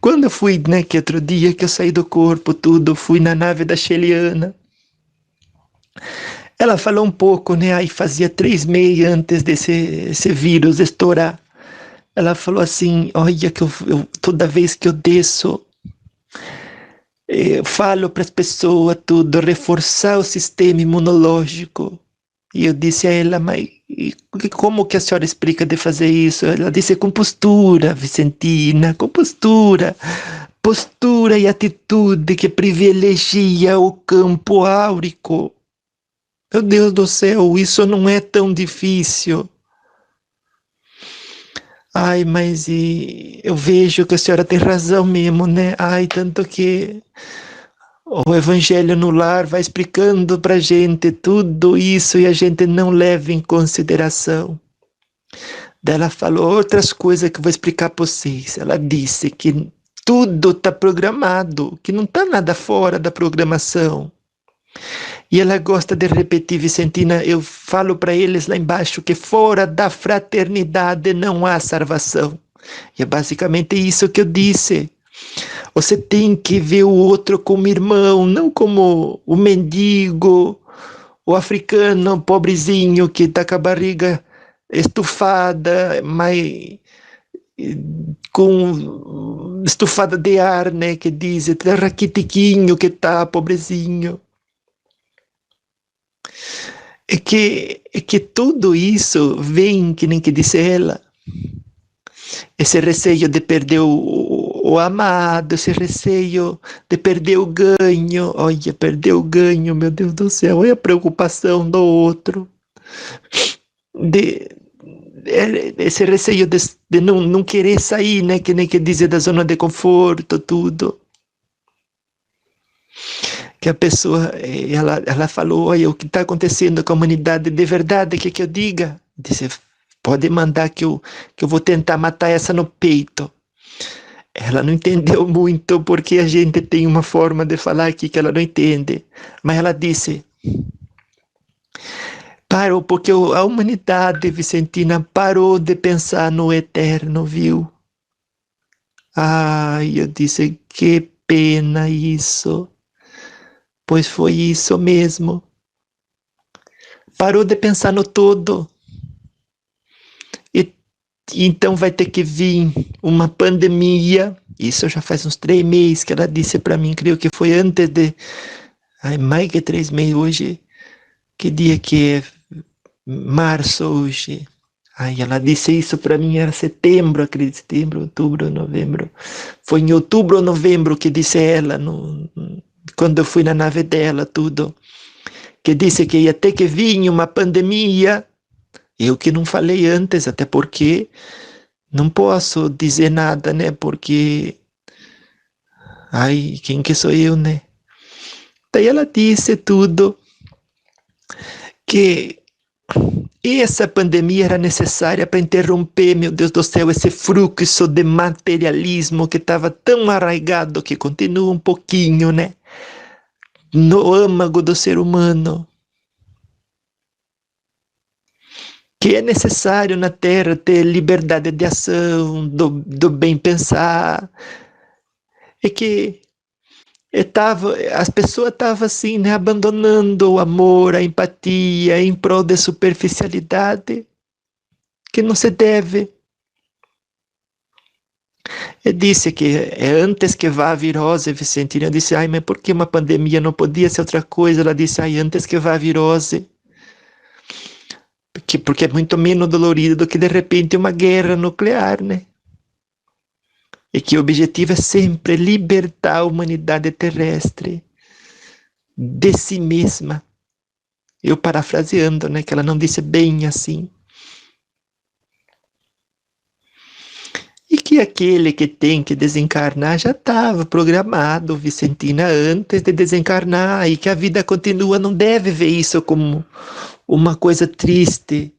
Quando eu fui, né, que outro dia que eu saí do corpo, tudo, fui na nave da Sheliana. Ela falou um pouco, né, aí fazia 3 meses antes desse vírus estourar. Ela falou assim, olha que eu toda vez que eu desço, eu falo para as pessoas tudo, reforçar o sistema imunológico. E eu disse a ela, mas como que a senhora explica de fazer isso? Ela disse, com postura, Vicentina, com postura. Postura e atitude que privilegia o campo áurico. Meu Deus do céu, isso não é tão difícil. Ai, mas eu vejo que a senhora tem razão mesmo, né? Ai, tanto que o Evangelho no Lar vai explicando pra gente tudo isso e a gente não leva em consideração. Daí ela falou outras coisas que eu vou explicar para vocês. Ela disse que tudo está programado, que não está nada fora da programação. E ela gosta de repetir, Vicentina, eu falo para eles lá embaixo que fora da fraternidade não há salvação. E é basicamente isso que eu disse. Você tem que ver o outro como irmão, não como o mendigo, o africano pobrezinho que está com a barriga estufada, mas com estufada de ar, né, que diz, raquitiquinho que tá, pobrezinho. É que tudo isso vem, que nem que disse ela, esse receio de perder o amado, esse receio de perder o ganho, olha, perder o ganho, meu Deus do céu, olha a preocupação do outro, esse receio de não querer sair, né, que nem que dizer da zona de conforto, tudo. Que a pessoa, ela falou, olha, o que está acontecendo com a humanidade de verdade, que eu diga? Disse, pode mandar que eu vou tentar matar essa no peito. Ela não entendeu muito, porque a gente tem uma forma de falar aqui que ela não entende. Mas ela disse, parou, porque a humanidade, Vicentina, parou de pensar no eterno, viu? Ai, eu disse, que pena isso. Pois foi isso mesmo. Parou de pensar no todo. E então vai ter que vir uma pandemia. Isso já faz uns 3 meses que ela disse para mim, creio que foi antes de... Ai, mais que 3 meses hoje. Que dia que é? Março hoje. Ai, ela disse isso para mim, era setembro, acredito, setembro, outubro, novembro. Foi em outubro ou novembro que disse ela, quando eu fui na nave dela, tudo. Que disse que ia ter que vir uma pandemia. Eu que não falei antes, até porque não posso dizer nada, né? Porque, ai, quem que sou eu, né? Daí ela disse tudo, que essa pandemia era necessária para interromper, meu Deus do céu, esse fluxo de materialismo que estava tão arraigado, que continua um pouquinho, né? No âmago do ser humano. que é necessário na Terra ter liberdade de ação, do bem pensar, e que as pessoas estavam assim, né, abandonando o amor, a empatia, em prol da superficialidade, que não se deve. Eu disse que antes que vá a virose, Vicentina, eu disse, ai, mas por que uma pandemia não podia ser outra coisa? Ela disse, ai, antes que vá a virose, porque é muito menos dolorido do que, de repente, uma guerra nuclear, né? E que o objetivo é sempre libertar a humanidade terrestre de si mesma. Eu parafraseando, né, que ela não disse bem assim. E que aquele que tem que desencarnar já estava programado, Vicentina, antes de desencarnar, e que a vida continua, não deve ver isso como uma coisa triste,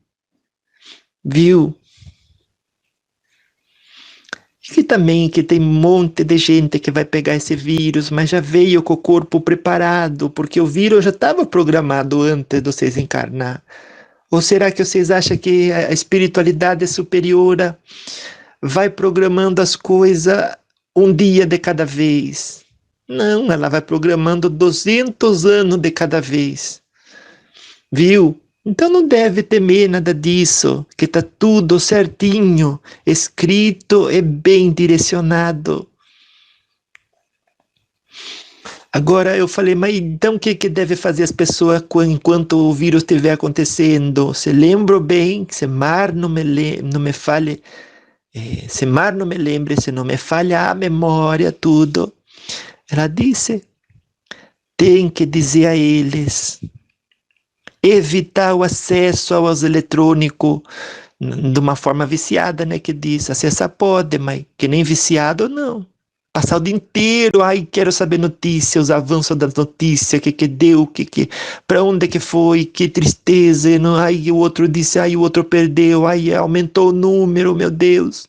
viu? E que também que tem um monte de gente que vai pegar esse vírus, mas já veio com o corpo preparado, porque o vírus já estava programado antes de vocês encarnar. Ou será que vocês acham que a espiritualidade superiora vai programando as coisas um dia de cada vez? Não, ela vai programando 200 anos de cada vez. Viu? Então não deve temer nada disso, que está tudo certinho, escrito e bem direcionado. Agora eu falei, mas então o que deve fazer as pessoas enquanto o vírus estiver acontecendo? Se lembro bem, se mar não me fale, se mar não me lembre, se não me falha a memória, tudo. Ela disse, tem que dizer a eles, evitar o acesso aos eletrônicos de uma forma viciada, né, que diz, acessar pode, mas que nem viciado, não. Passar o dia inteiro, ai, quero saber notícias, os avanços das notícias, que deu, para onde que foi, que tristeza, não, ai, o outro disse, ai, o outro perdeu, ai, aumentou o número, meu Deus.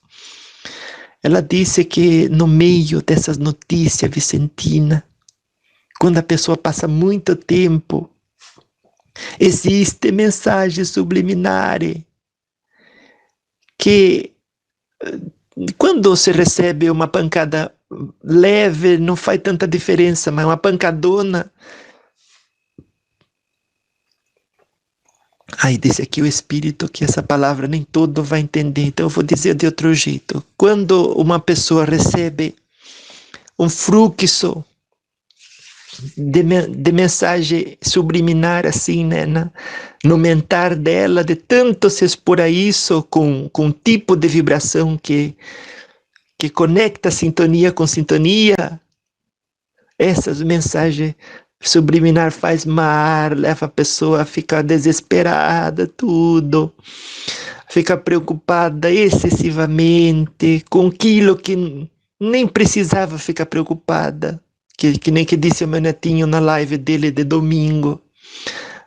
Ela disse que no meio dessas notícias, Vicentina, quando a pessoa passa muito tempo, existe mensagens subliminares que quando se recebe uma pancada leve, não faz tanta diferença, mas uma pancadona. Aí disse aqui o Espírito que essa palavra nem todo vai entender, então eu vou dizer de outro jeito. Quando uma pessoa recebe um fluxo de mensagem subliminar assim, né, no mental dela, de tanto se expor a isso com um tipo de vibração que conecta sintonia com sintonia, essas mensagens subliminar faz mal, leva a pessoa a ficar desesperada, tudo, fica preocupada excessivamente com aquilo que nem precisava ficar preocupada, que nem que disse o meu netinho na live dele de domingo.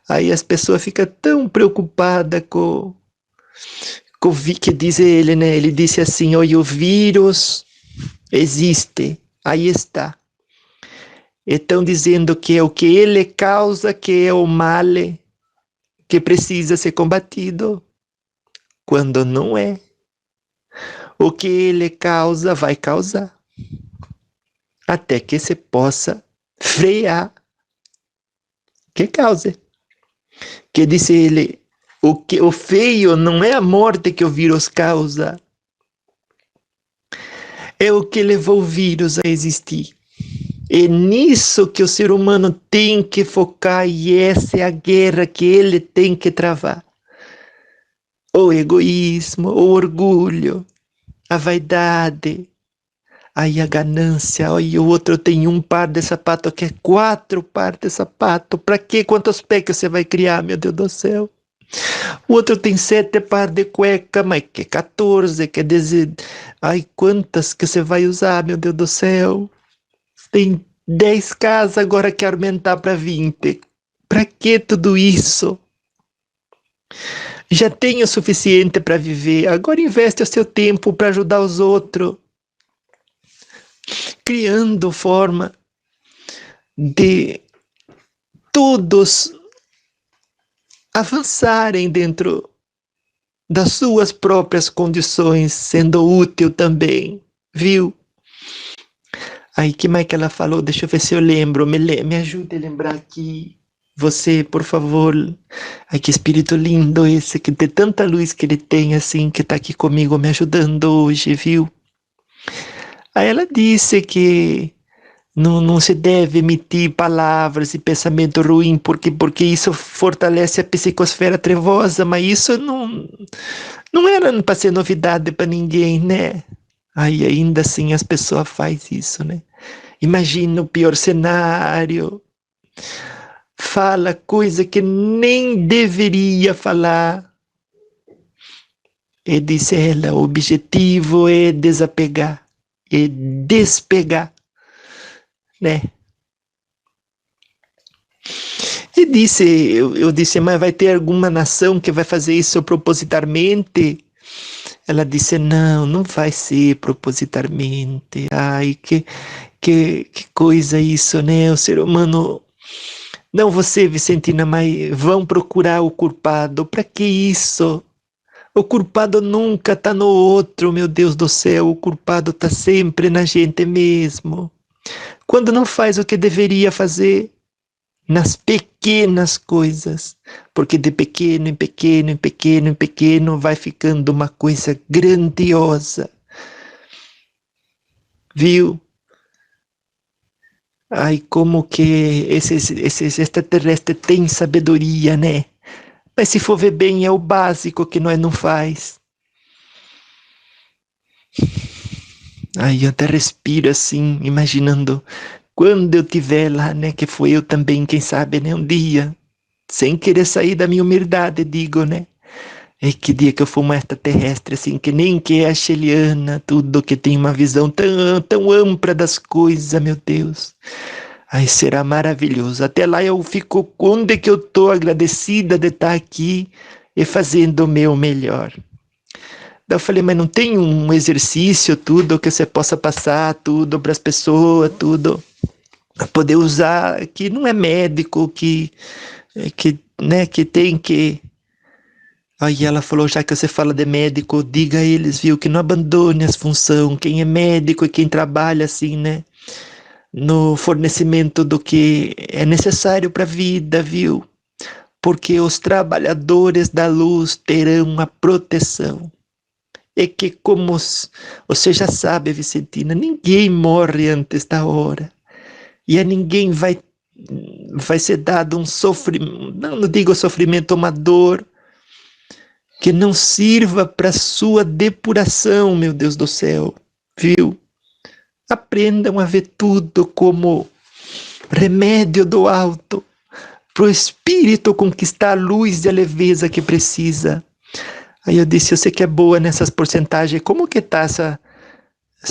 Aí as pessoas ficam tão preocupadas com o que diz ele, né? Ele disse assim, olha, o vírus existe, aí está. Estão dizendo que é o que ele causa, que é o mal que precisa ser combatido, quando não é. O que ele causa, vai causar, até que se possa frear que cause. Que disse ele, o feio não é a morte que o vírus causa, é o que levou o vírus a existir. É nisso que o ser humano tem que focar, e essa é a guerra que ele tem que travar. O egoísmo, o orgulho, a vaidade, aí a ganância. Aí o outro tem um par de sapato, quer 4 pares de sapato. Para quê? Quantos pés que você vai criar, meu Deus do céu? O outro tem 7 pares de cueca, mas quer 14, quer dizer... Ai, quantas que você vai usar, meu Deus do céu? Tem 10 casas, agora quer aumentar para 20. Para que tudo isso? Já tem o suficiente para viver, agora investe o seu tempo para ajudar os outros, criando forma de todos avançarem dentro das suas próprias condições, sendo útil também, viu? Aí, que mais que ela falou? Deixa eu ver se eu lembro. Me ajude a lembrar aqui. Você, por favor. Ai, que espírito lindo esse, que tem tanta luz que ele tem, assim, que tá aqui comigo me ajudando hoje, viu? Aí ela disse que não se deve emitir palavras e pensamento ruim, porque isso fortalece a psicosfera trevosa, mas isso não era para ser novidade para ninguém, né? Aí ainda assim as pessoas fazem isso, né? Imagina o pior cenário. Fala coisa que nem deveria falar. E disse ela, o objetivo é desapegar, é despegar, né? E disse, eu disse, mas vai ter alguma nação que vai fazer isso propositalmente? Ela disse, não vai ser propositalmente. Ai, que coisa isso, né? O ser humano... Não você, Vicentina, mas vão procurar o culpado. Para que isso? O culpado nunca está no outro, meu Deus do céu. O culpado está sempre na gente mesmo. Quando não faz o que deveria fazer, nas pequenas coisas, porque de pequeno em pequeno, em pequeno, em pequeno, vai ficando uma coisa grandiosa. Viu? Ai, como que esses extraterrestres têm sabedoria, né? Mas se for ver bem, é o básico que nós não faz. Aí eu até respiro assim, imaginando quando eu tiver lá, né? Que foi eu também, quem sabe, né? Um dia, sem querer sair da minha humildade, digo, né? É que dia que eu for uma extraterrestre, assim, que nem que é a Sheliana, tudo que tem uma visão tão ampla das coisas, meu Deus. Aí será maravilhoso. Até lá eu fico, onde que eu tô agradecida de estar aqui e fazendo o meu melhor. Daí eu falei, mas não tem um exercício, tudo que você possa passar, tudo para as pessoas, tudo para poder usar, que não é médico, né, que tem que... Aí ela falou, já que você fala de médico, diga a eles, viu, que não abandone as funções, quem é médico e quem trabalha assim, né, no fornecimento do que é necessário para a vida, viu, porque os trabalhadores da luz terão a proteção. É que, como você já sabe, Vicentina, ninguém morre antes da hora. E a ninguém vai ser dado um sofrimento, não digo sofrimento, uma dor, que não sirva para sua depuração, meu Deus do céu, viu? Aprendam a ver tudo como remédio do alto, para o espírito conquistar a luz e a leveza que precisa. Aí eu disse, eu sei que é boa nessas porcentagens, como que está essa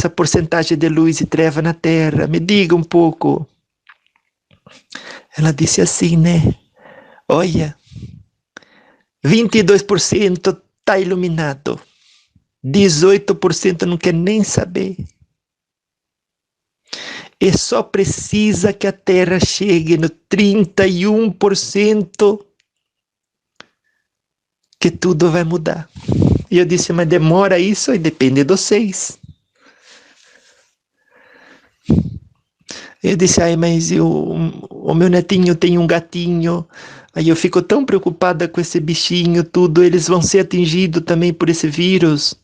porcentagem de luz e treva na Terra? Me diga um pouco. Ela disse assim, né? Olha, 22% está iluminado, 18% não quer nem saber. E só precisa que a Terra chegue no 31% que tudo vai mudar. E eu disse, mas demora isso? E depende de vocês. Eu disse, ai, mas o meu netinho tem um gatinho, aí eu fico tão preocupada com esse bichinho, tudo, eles vão ser atingidos também por esse vírus.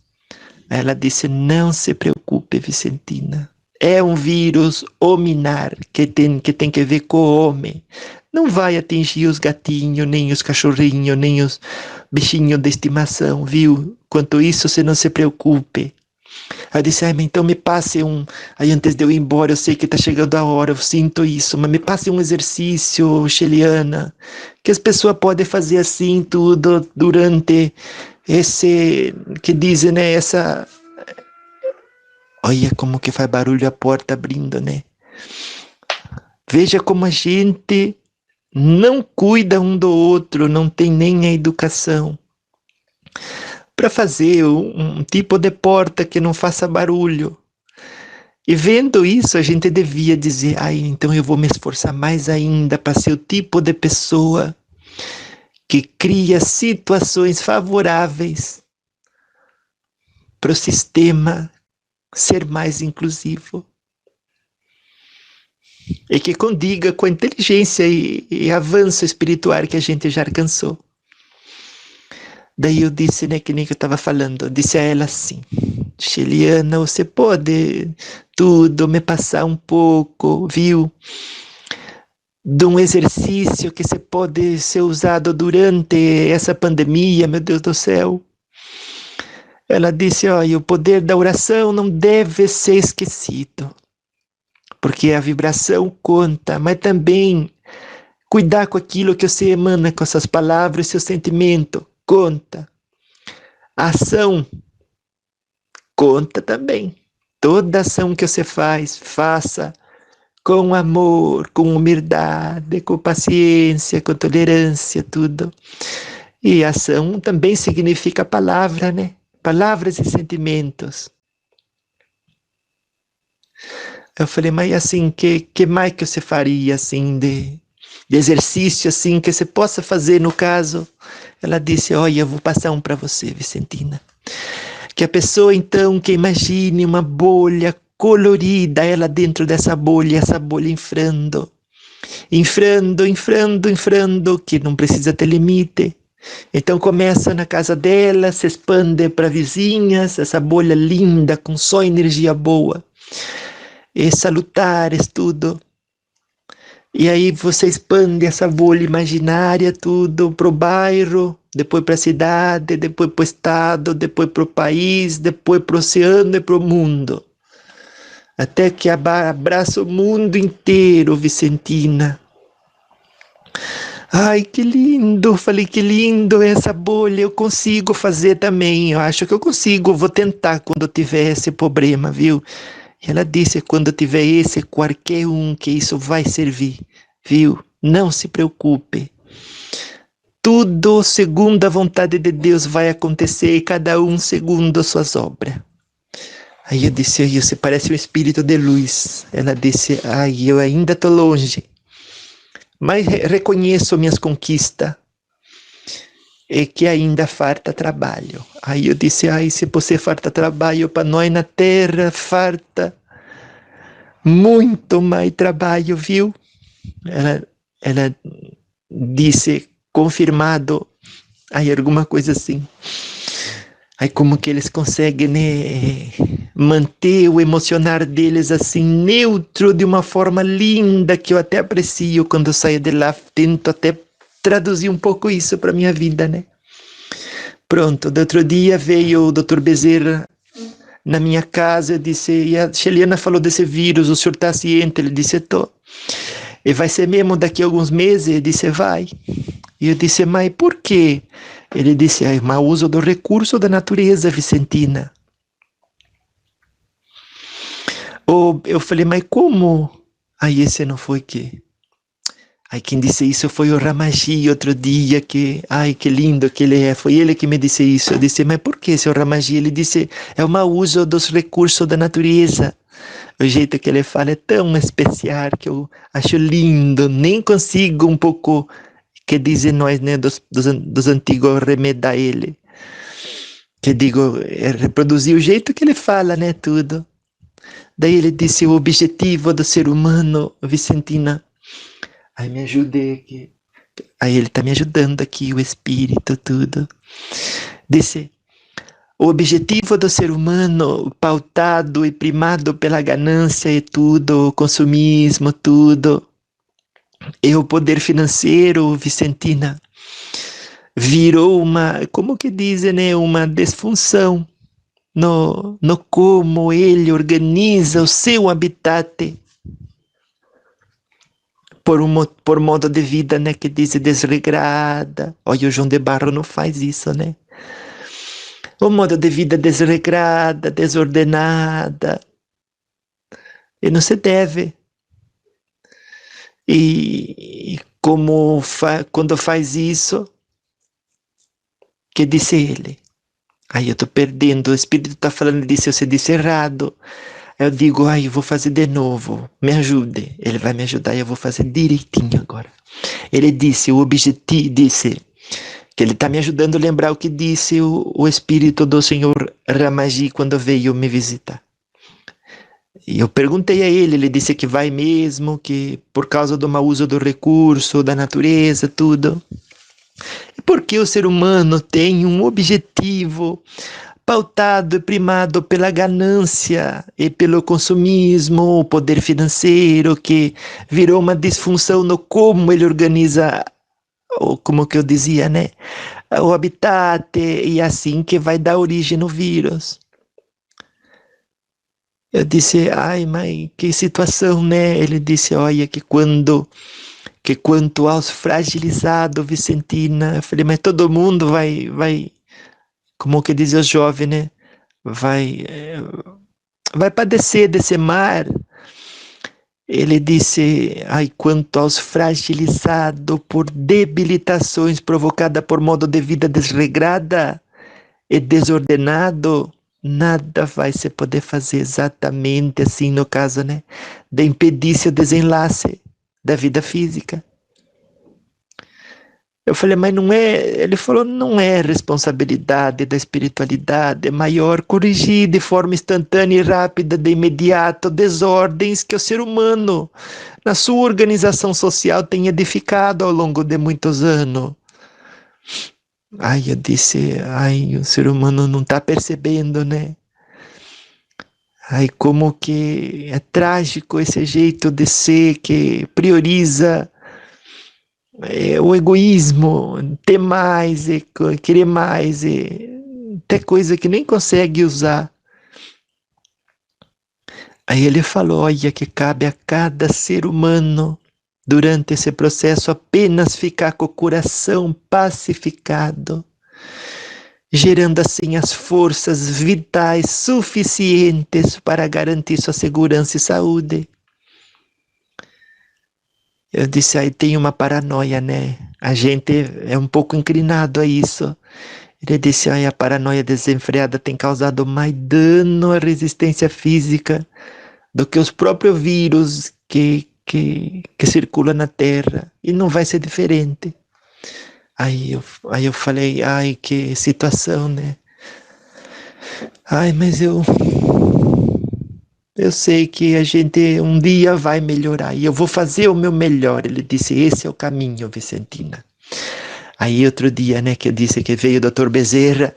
Aí ela disse, não se preocupe, Vicentina. É um vírus hominar, que tem que ver com o homem. Não vai atingir os gatinhos, nem os cachorrinhos, nem os bichinhos de estimação, viu? Quanto isso, você não se preocupe. Aí eu disse, mas então me passe um... Aí antes de eu ir embora, eu sei que tá chegando a hora, eu sinto isso, mas me passe um exercício, Sheliana, que as pessoas podem fazer assim tudo durante esse... que dizem, né, essa... Olha como que faz barulho a porta abrindo, né? Veja como a gente não cuida um do outro, não tem nem a educação para fazer um tipo de porta que não faça barulho. E vendo isso, a gente devia dizer, então eu vou me esforçar mais ainda para ser o tipo de pessoa que cria situações favoráveis para o sistema ser mais inclusivo. E que condiga com a inteligência e avanço espiritual que a gente já alcançou. Daí eu disse, né, que nem que eu estava falando, eu disse a ela assim: Sheliana, você pode tudo me passar um pouco, viu? De um exercício que você pode ser usado durante essa pandemia, meu Deus do céu. Ela disse, olha, o poder da oração não deve ser esquecido, porque a vibração conta, mas também cuidar com aquilo que você emana com essas palavras e seu sentimento, conta. A ação conta também. Toda ação que você faz, faça com amor, com humildade, com paciência, com tolerância, tudo. E ação também significa palavra, né? Palavras e sentimentos. Eu falei, mas assim, que mais que você faria, assim, de exercício, assim, que você possa fazer no caso? Ela disse, olha, eu vou passar um para você, Vicentina. Que a pessoa, então, que imagine uma bolha colorida, ela dentro dessa bolha, essa bolha infrando, que não precisa ter limite. Então começa na casa dela, se expande para vizinhas, essa bolha linda, com só energia boa, e salutares, tudo. E aí você expande essa bolha imaginária, tudo, para o bairro, depois para a cidade, depois para o estado, depois para o país, depois para o oceano e para o mundo. Até que abraça o mundo inteiro, Vicentina. Ai, que lindo, falei, que lindo essa bolha, eu consigo fazer também, eu acho que eu consigo, vou tentar quando eu tiver esse problema, viu? E ela disse, quando tiver esse, qualquer um, que isso vai servir, viu? Não se preocupe. Tudo segundo a vontade de Deus vai acontecer, e cada um segundo as suas obras. Aí eu disse, você parece um espírito de luz. Ela disse, ai, eu ainda estou longe, mas reconheço minhas conquistas e que ainda falta trabalho. Aí eu disse, ai, se você falta trabalho para nós na Terra, falta muito mais trabalho, viu? Ela disse, confirmado, aí alguma coisa assim. Aí como que eles conseguem, né, manter o emocionar deles assim, neutro, de uma forma linda, que eu até aprecio quando eu saio de lá, tento até traduzir um pouco isso para minha vida, né? Pronto, do outro dia veio o Dr. Bezerra na minha casa, eu disse, e a Sheliana falou desse vírus, o senhor está ciente? Ele disse, tô. E vai ser mesmo daqui a alguns meses? Ele disse, vai. E eu disse, mas por quê? Ele disse, é mau uso do recurso da natureza, Vicentina. Eu falei, mas como? Aí esse não foi que... Aí quem disse isso foi o Ramaji outro dia, que... Ai, que lindo que ele é. Foi ele que me disse isso. Eu disse, mas por que, seu Ramaji? Ele disse, é o mau uso dos recursos da natureza. O jeito que ele fala é tão especial que eu acho lindo. Nem consigo um pouco... que dizem nós, né, dos antigos, remedar ele. Que digo, reproduzir o jeito que ele fala, né, tudo. Daí ele disse, o objetivo do ser humano, Vicentina. Ai, me ajude aqui. Aí ele está me ajudando aqui, o espírito, tudo. Disse, o objetivo do ser humano, pautado e primado pela ganância e tudo, o consumismo, tudo, e o poder financeiro, Vicentina, virou uma, como que dizem, né, uma disfunção no como ele organiza o seu habitat por modo de vida, né, que diz desregrada. Olha, o João de Barro não faz isso, né? O modo de vida desregrada, desordenada, e não se deve. E como quando faz isso, que disse ele? Aí eu estou perdendo, o espírito está falando disso, você disse errado. Eu digo, ai, eu vou fazer de novo, me ajude. Ele vai me ajudar e eu vou fazer direitinho agora. Ele disse, o objetivo, disse que ele está me ajudando a lembrar o que disse o espírito do senhor Ramaji quando veio me visitar. E eu perguntei a ele disse que vai mesmo, que por causa do mau uso do recurso, da natureza, tudo. E porque o ser humano tem um objetivo pautado e primado pela ganância e pelo consumismo, o poder financeiro, que virou uma disfunção no como ele organiza, ou como que eu dizia, né? O habitat, e assim que vai dar origem no vírus. Eu disse, ai, mas que situação, né? Ele disse, olha, que quanto aos fragilizados, Vicentina, eu falei, mas todo mundo vai, como que dizem os jovens, né? Vai padecer desse mar. Ele disse, ai, quanto aos fragilizados por debilitações provocadas por modo de vida desregrada e desordenado, nada vai se poder fazer exatamente assim no caso, né? De impedir-se o desenlace da vida física. Eu falei, mas não é... Ele falou, não é responsabilidade da espiritualidade, é maior corrigir de forma instantânea e rápida, de imediato, desordens que o ser humano, na sua organização social, tem edificado ao longo de muitos anos. Ai, eu disse, ai, o ser humano não está percebendo, né? Ai, como que é trágico esse jeito de ser que prioriza o egoísmo, ter mais, e querer mais, e ter coisa que nem consegue usar. Aí ele falou, olha, que cabe a cada ser humano, durante esse processo, apenas ficar com o coração pacificado, gerando assim as forças vitais suficientes para garantir sua segurança e saúde. Eu disse, aí tem uma paranoia, né? A gente é um pouco inclinado a isso. Ele disse, a paranoia desenfreada tem causado mais dano à resistência física do que os próprios vírus que circulam na Terra. E não vai ser diferente. Aí eu falei, ai, que situação, né? Ai, mas eu sei que a gente um dia vai melhorar e eu vou fazer o meu melhor. Ele disse, esse é o caminho, Vicentina. Aí outro dia, né, que eu disse que veio o Dr. Bezerra,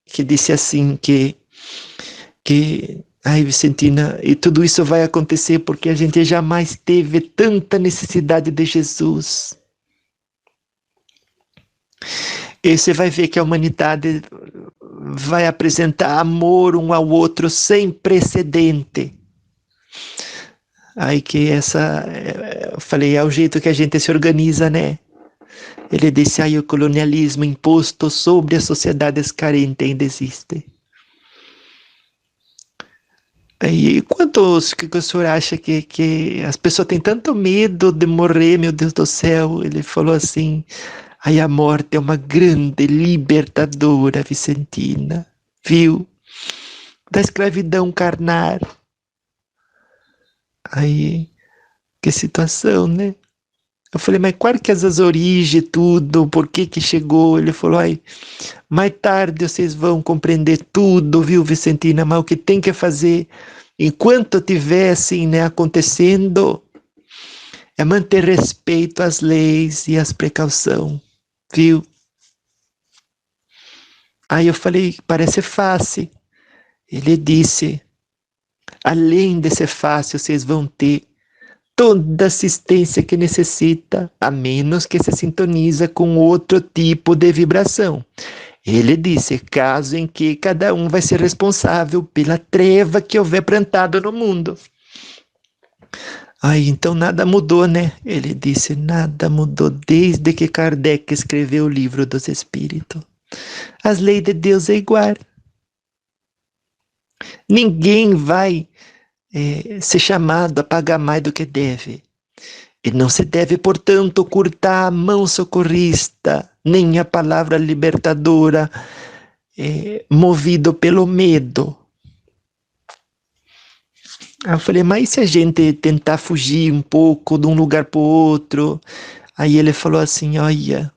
que disse assim ai, Vicentina, e tudo isso vai acontecer porque a gente jamais teve tanta necessidade de Jesus. E você vai ver que a humanidade vai apresentar amor um ao outro sem precedente. Aí que eu falei, é o jeito que a gente se organiza, né? Ele disse, o colonialismo imposto sobre as sociedades carentes ainda existe. E quantos que o senhor acha que as pessoas têm tanto medo de morrer, meu Deus do céu? Ele falou assim, aí a morte é uma grande libertadora, Vicentina, viu? Da escravidão carnal. Aí, que situação, né? Eu falei, mas quais que é as origens, tudo, por que chegou? Ele falou, ai, mais tarde vocês vão compreender tudo, viu, Vicentina? Mas o que tem que fazer, enquanto estiver assim, né, acontecendo, é manter respeito às leis e às precauções, viu? Aí eu falei, parece fácil. Ele disse, além de ser fácil, vocês vão ter toda a assistência que necessita, a menos que se sintoniza com outro tipo de vibração. Ele disse, caso em que cada um vai ser responsável pela treva que houver plantado no mundo. Aí, então nada mudou, né? Ele disse, nada mudou desde que Kardec escreveu o Livro dos Espíritos. As leis de Deus é igual. Ninguém vai ser chamado a pagar mais do que deve. E não se deve, portanto, curtar a mão socorrista, nem a palavra libertadora, movido pelo medo. Aí eu falei, mas se a gente tentar fugir um pouco de um lugar para o outro? Aí ele falou assim, olha,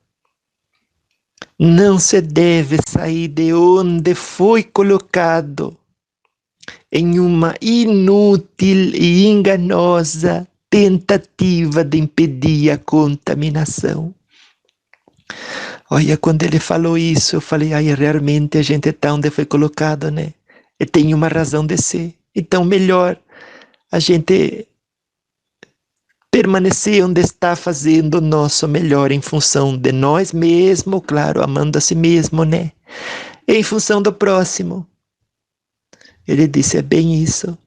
não se deve sair de onde foi colocado em uma inútil e enganosa tentativa de impedir a contaminação. Olha, quando ele falou isso, eu falei, ai, realmente a gente está onde foi colocado, né? E tem uma razão de ser. Então, melhor a gente permanecer onde está fazendo o nosso melhor em função de nós mesmos, claro, amando a si mesmo, né? E em função do próximo. Ele disse, é bem isso.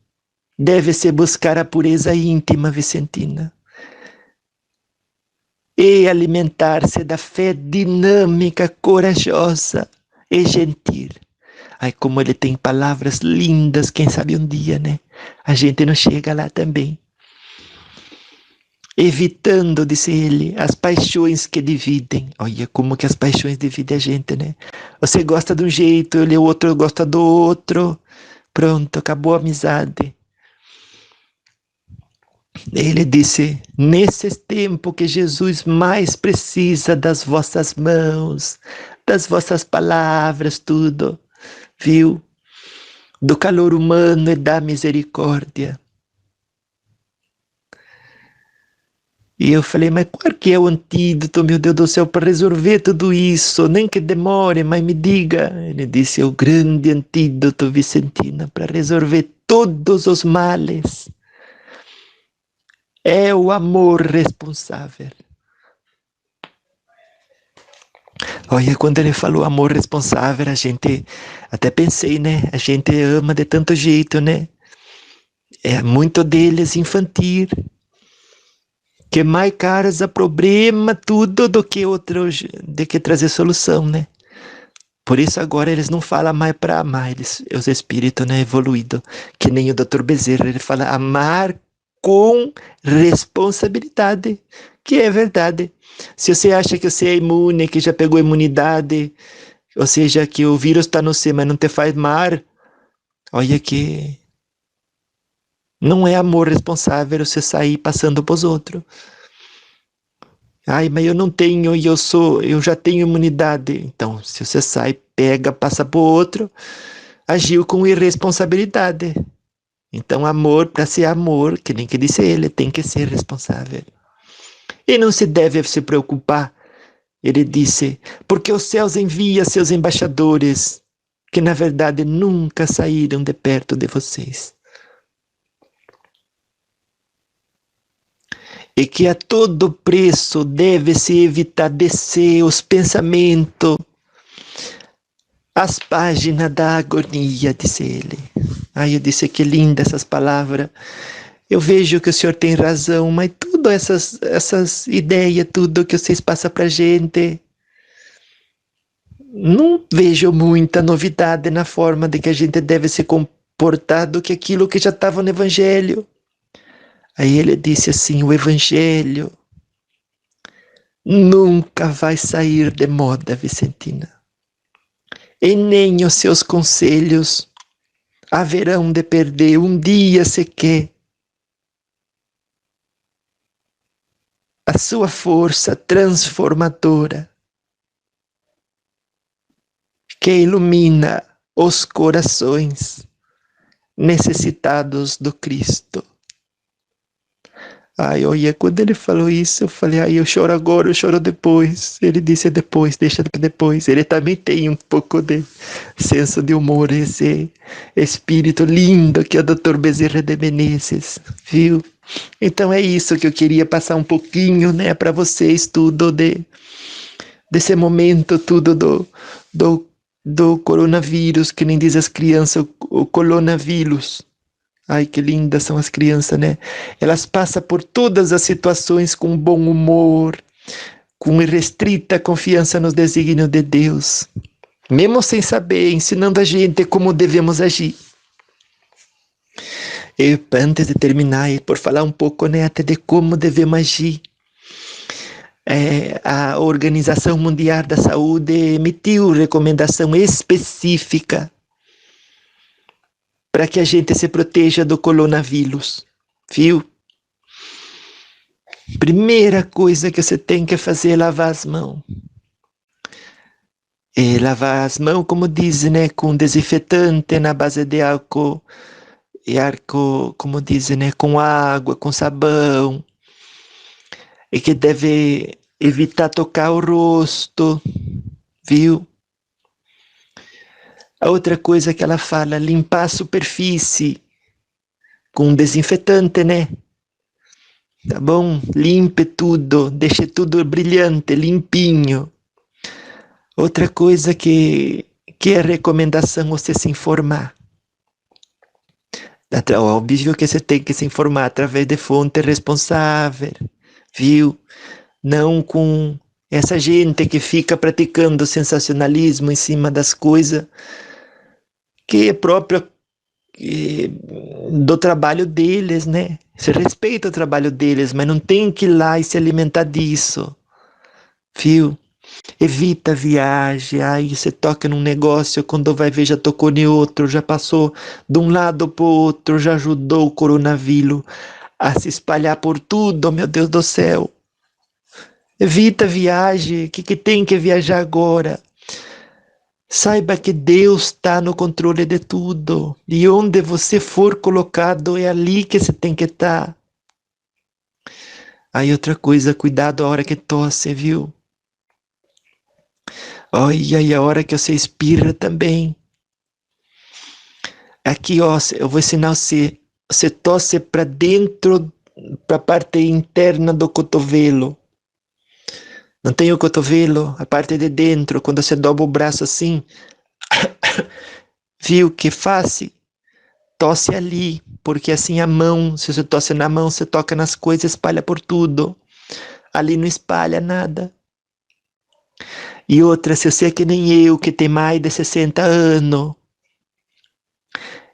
Deve-se buscar a pureza íntima, Vicentina. E alimentar-se da fé dinâmica, corajosa e gentil. Ai, como ele tem palavras lindas, quem sabe um dia, né? A gente não chega lá também. Evitando, disse ele, as paixões que dividem. Olha como que as paixões dividem a gente, né? Você gosta de um jeito, ele, o outro gosta do outro. Pronto, acabou a amizade. Ele disse, nesse tempo que Jesus mais precisa das vossas mãos, das vossas palavras, tudo, viu? Do calor humano e da misericórdia. E eu falei, mas qual que é o antídoto, meu Deus do céu, para resolver tudo isso? Nem que demore, mas me diga. Ele disse, é o grande antídoto, Vicentina, para resolver todos os males. É o amor responsável. Olha, quando ele falou amor responsável, a gente, até pensei, né? A gente ama de tanto jeito, né? É muito deles infantil. Que mais caras a problema tudo do que outros, de que trazer solução, né? Por isso agora eles não falam mais para amar, eles, os espíritos, né, evoluídos, que nem o Dr. Bezerra, ele fala amar com responsabilidade, que é verdade. Se você acha que você é imune, que já pegou imunidade, ou seja, que o vírus está no você, mas não te faz mal, olha que não é amor responsável você sair passando para os outros. Ai, mas eu não tenho e eu já tenho imunidade. Então, se você sai, pega, passa para o outro, agiu com irresponsabilidade. Então, amor, para ser amor, que nem que disse ele, tem que ser responsável. E não se deve se preocupar, ele disse, porque os céus envia seus embaixadores, que na verdade nunca saíram de perto de vocês. E que a todo preço deve-se evitar descer os pensamentos às páginas da agonia, disse ele. Aí eu disse, que linda essas palavras. Eu vejo que o senhor tem razão, mas tudo essas ideias, tudo que vocês passam pra gente, não vejo muita novidade na forma de que a gente deve se comportar do que aquilo que já estava no Evangelho. Aí ele disse assim, o Evangelho nunca vai sair de moda, Vicentina. E nem os seus conselhos haverão de perder um dia sequer a sua força transformadora que ilumina os corações necessitados do Cristo. Ai, olha, quando ele falou isso, eu falei, ai, eu choro agora, eu choro depois. Ele disse depois, deixa para depois. Ele também tem um pouco de senso de humor, esse espírito lindo que é o Dr. Bezerra de Menezes, viu? Então é isso que eu queria passar um pouquinho, né, para vocês, tudo desse momento, tudo do coronavírus, que nem diz as crianças, o coronavírus. Ai, que lindas são as crianças, né? Elas passam por todas as situações com bom humor, com irrestrita confiança nos desígnios de Deus, mesmo sem saber, ensinando a gente como devemos agir. E antes de terminar, por falar um pouco, né, até de como devemos agir, a Organização Mundial da Saúde emitiu recomendação específica para que a gente se proteja do coronavírus, viu? Primeira coisa que você tem que fazer é lavar as mãos. E lavar as mãos, como diz, né, com desinfetante na base de álcool, e álcool, como diz, né, com água, com sabão, e que deve evitar tocar o rosto, viu? A outra coisa que ela fala, limpar a superfície com desinfetante, né? Tá bom? Limpe tudo, deixe tudo brilhante, limpinho. Outra coisa que é recomendação você se informar. Óbvio que você tem que se informar através de fonte responsável, viu? Não com essa gente que fica praticando sensacionalismo em cima das coisas que é próprio do trabalho deles, né? Você respeita o trabalho deles, mas não tem que ir lá e se alimentar disso, viu? Evita a viagem, aí você toca num negócio, quando vai ver já tocou em outro, já passou de um lado para o outro, já ajudou o coronavírus a se espalhar por tudo, meu Deus do céu. Evita a viagem, o que tem que viajar agora? Saiba que Deus está no controle de tudo, e onde você for colocado é ali que você tem que estar. Aí outra coisa, cuidado a hora que tosse, viu? Olha, e a hora que você espirra também. Aqui, ó, eu vou ensinar você. Você tosse para dentro, para a parte interna do cotovelo. Não tem o cotovelo? A parte de dentro, quando você dobra o braço assim. Viu que fácil? Tosse ali, porque assim a mão, se você tosse na mão, você toca nas coisas, espalha por tudo. Ali não espalha nada. E outra, se você é que nem eu, que tem mais de 60 anos,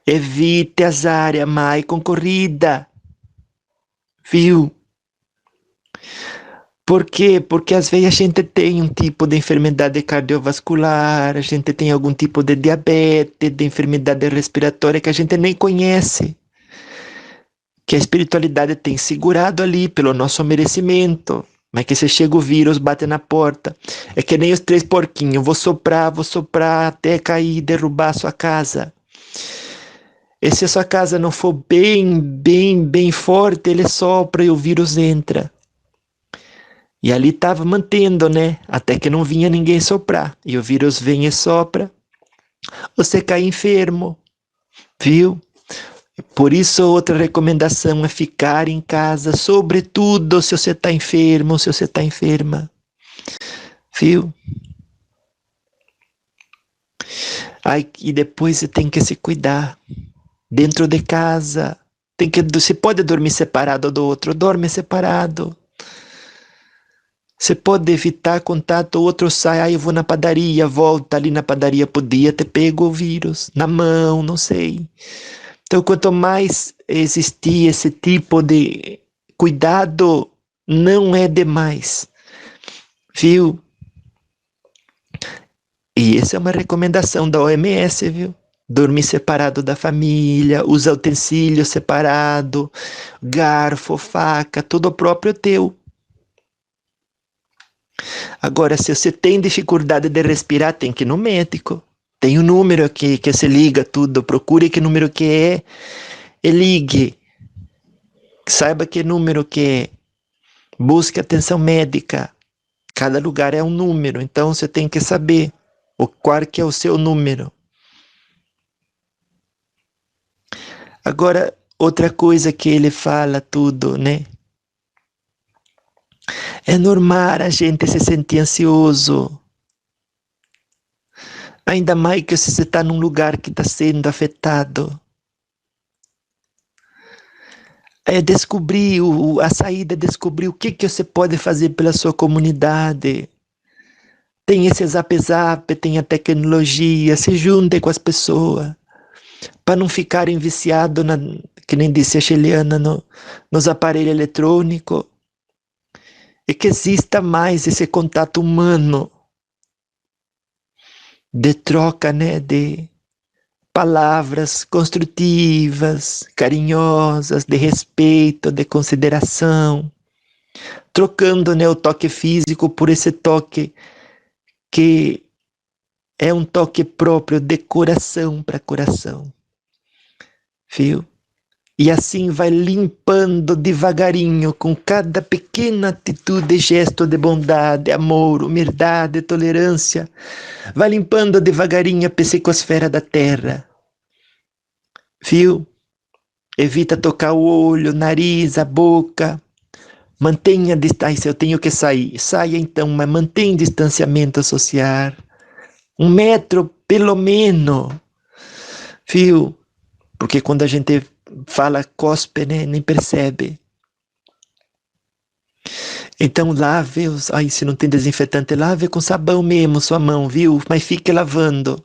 evite as áreas mais concorridas, viu? Por quê? Porque às vezes a gente tem um tipo de enfermidade cardiovascular, a gente tem algum tipo de diabetes, de enfermidade respiratória que a gente nem conhece. Que a espiritualidade tem segurado ali pelo nosso merecimento. Mas que se chega o vírus, bate na porta. É que nem os 3 porquinhos. Vou soprar até cair e derrubar a sua casa. E se a sua casa não for bem forte, ele sopra e o vírus entra. E ali estava mantendo, né? Até que não vinha ninguém soprar. E o vírus vem e sopra. Você cai enfermo, viu? Por isso, outra recomendação é ficar em casa, sobretudo se você está enfermo, se você está enferma. Viu? Aí, e depois você tem que se cuidar. Dentro de casa. Você pode dormir separado do outro, dorme separado. Você pode evitar contato, o outro sai, eu vou na padaria, volta ali na padaria, podia ter pego o vírus na mão, não sei. Então, quanto mais existir esse tipo de cuidado, não é demais, viu? E essa é uma recomendação da OMS, viu? Dormir separado da família, usa utensílio separado, garfo, faca, tudo próprio teu. Agora, se você tem dificuldade de respirar, tem que ir no médico. Tem um número aqui que se liga tudo. Procure que número que é e ligue. Saiba que número que é. Busque atenção médica. Cada lugar é um número, então você tem que saber qual que é o seu número. Agora, outra coisa que ele fala tudo, né? É normal a gente se sentir ansioso. Ainda mais que você está num lugar que está sendo afetado. É descobrir a saída, é descobrir o que você pode fazer pela sua comunidade. Tem esse Zap Zap, tem a tecnologia, se junte com as pessoas. Para não ficarem viciados, que nem disse a Cheliana, nos aparelhos eletrônicos. E que exista mais esse contato humano de troca, né, de palavras construtivas, carinhosas, de respeito, de consideração, trocando, né, o toque físico por esse toque que É um toque próprio de coração para coração, viu? E assim vai limpando devagarinho, com cada pequena atitude, gesto de bondade, amor, humildade, tolerância. Vai limpando devagarinho a psicosfera da terra, viu? Evita tocar o olho, o nariz, a boca. Mantenha distância. Eu tenho que sair. Saia então, mas mantenha distanciamento social. 1 metro, pelo menos. Viu? Porque quando a gente fala, cospe, né? Nem percebe. Então lave, se não tem desinfetante, lave com sabão mesmo sua mão, viu? Mas fique lavando.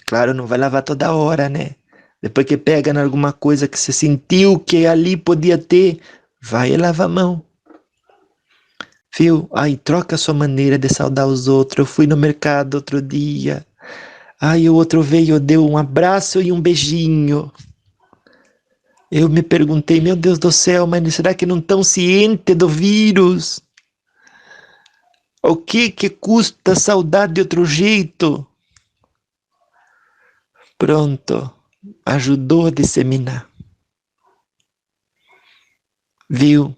Claro, não vai lavar toda hora, né? Depois que pega em alguma coisa que você sentiu que ali podia ter, vai e lava a mão. Viu? Troca a sua maneira de saudar os outros. Eu fui no mercado outro dia. O outro veio, deu um abraço e um beijinho. Eu me perguntei, meu Deus do céu, mas será que não estão cientes do vírus? O que custa saudar de outro jeito? Pronto, ajudou a disseminar. Viu?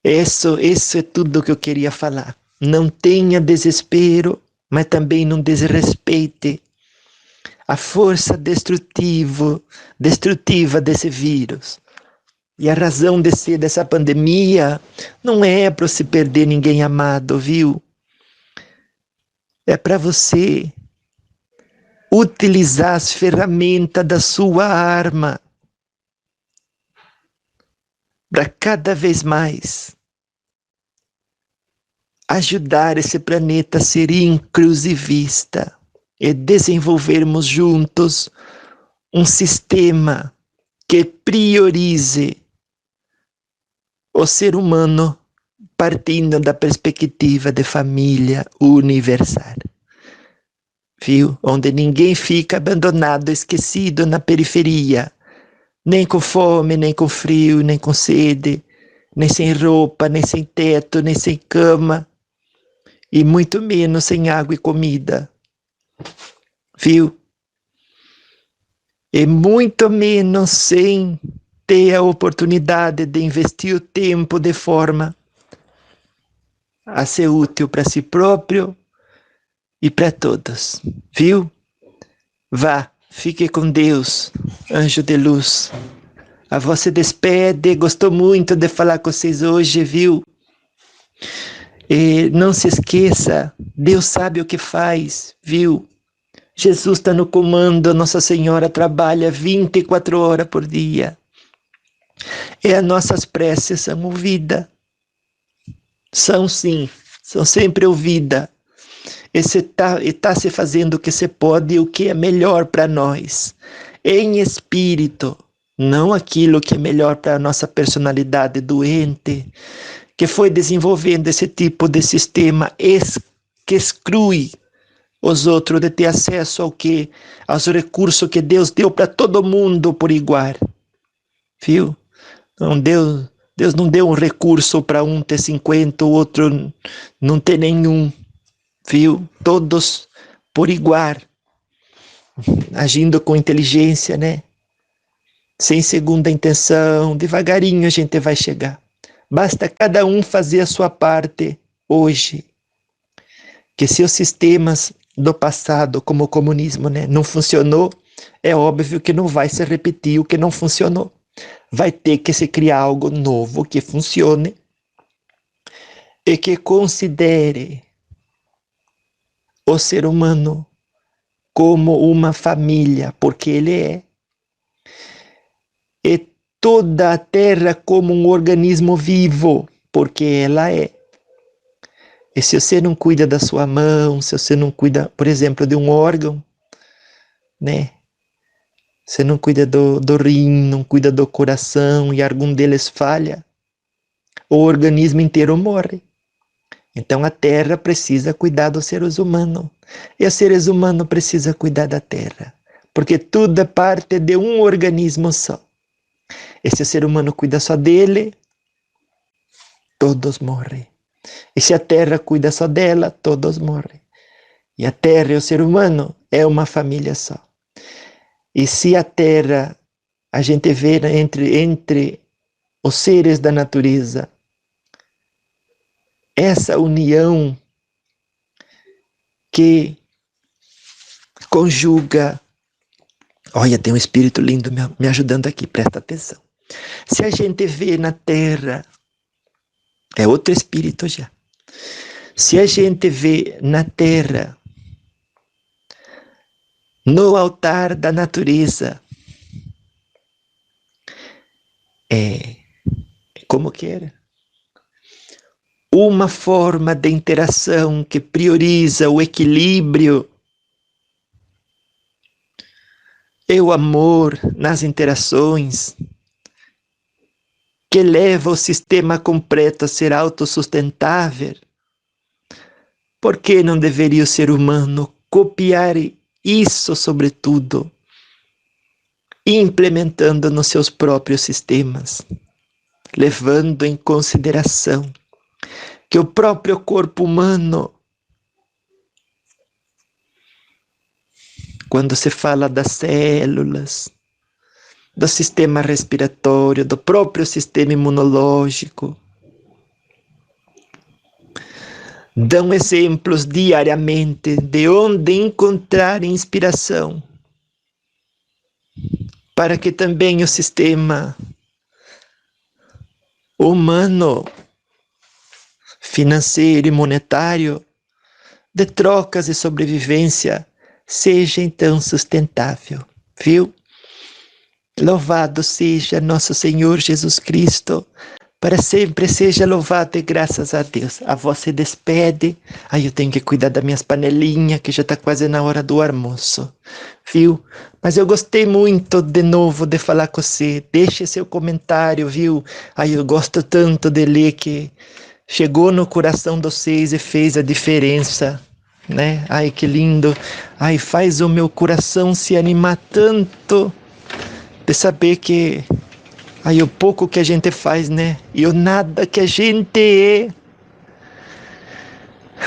Isso é tudo que eu queria falar. Não tenha desespero, mas também não desrespeite a força destrutiva desse vírus. E a razão de ser dessa pandemia não é para se perder ninguém amado, viu? É para você utilizar as ferramentas da sua arma para cada vez mais ajudar esse planeta a ser inclusivista e desenvolvermos juntos um sistema que priorize o ser humano partindo da perspectiva de família universal. Viu? Onde ninguém fica abandonado, esquecido na periferia, nem com fome, nem com frio, nem com sede, nem sem roupa, nem sem teto, nem sem cama, e muito menos sem água e comida. Viu? E muito menos sem ter a oportunidade de investir o tempo de forma a ser útil para si próprio e para todos. Viu? Vá, fique com Deus, anjo de luz. A avó se despede, gostou muito de falar com vocês hoje, viu? E não se esqueça, Deus sabe o que faz, viu? Jesus está no comando, Nossa Senhora trabalha 24 horas por dia. E as nossas preces são ouvidas. São sim, são sempre ouvidas. E está se fazendo o que se pode e o que é melhor para nós. Em espírito, não aquilo que é melhor para a nossa personalidade doente, que foi desenvolvendo esse tipo de sistema que exclui os outros de ter acesso aos recursos que Deus deu para todo mundo por igual. Viu? Deus não deu um recurso para um ter 50, o outro não ter nenhum. Viu? Todos por igual. Agindo com inteligência, né? Sem segunda intenção, devagarinho a gente vai chegar. Basta cada um fazer a sua parte hoje. Que se os sistemas do passado, como o comunismo, né, não funcionou, é óbvio que não vai se repetir o que não funcionou. Vai ter que se criar algo novo que funcione e que considere o ser humano como uma família, porque ele é. E toda a Terra como um organismo vivo, porque ela é. E se você não cuida da sua mão, se você não cuida, por exemplo, de um órgão, né? Você não cuida do rim, não cuida do coração e algum deles falha, o organismo inteiro morre. Então a Terra precisa cuidar dos seres humanos. E os seres humanos precisam cuidar da Terra. Porque tudo é parte de um organismo só. E se o ser humano cuida só dele, todos morrem. E se a Terra cuida só dela, todos morrem. E a Terra e o ser humano é uma família só. E se a Terra a gente vê entre os seres da natureza essa união que conjuga. Olha, tem um espírito lindo me ajudando aqui, presta atenção. Se a gente vê na Terra, é outro espírito já. Se a gente vê na Terra, no altar da natureza, como que era? Uma forma de interação que prioriza o equilíbrio e o amor nas interações, que leva o sistema completo a ser autossustentável. Por que não deveria o ser humano copiar isso, sobretudo, implementando nos seus próprios sistemas, levando em consideração que o próprio corpo humano, quando se fala das células, do sistema respiratório, do próprio sistema imunológico, dão exemplos diariamente de onde encontrar inspiração para que também o sistema humano, financeiro e monetário, de trocas e sobrevivência, seja então sustentável, viu? Louvado seja nosso Senhor Jesus Cristo, para sempre seja louvado e graças a Deus. A avó se despede, aí eu tenho que cuidar das minhas panelinhas, que já está quase na hora do almoço, viu? Mas eu gostei muito de novo de falar com você, deixe seu comentário, viu? Aí eu gosto tanto de ler que chegou no coração de vocês e fez a diferença, né? Ai, que lindo. Ai, faz o meu coração se animar tanto de saber que aí o pouco que a gente faz, né? E o nada que a gente é.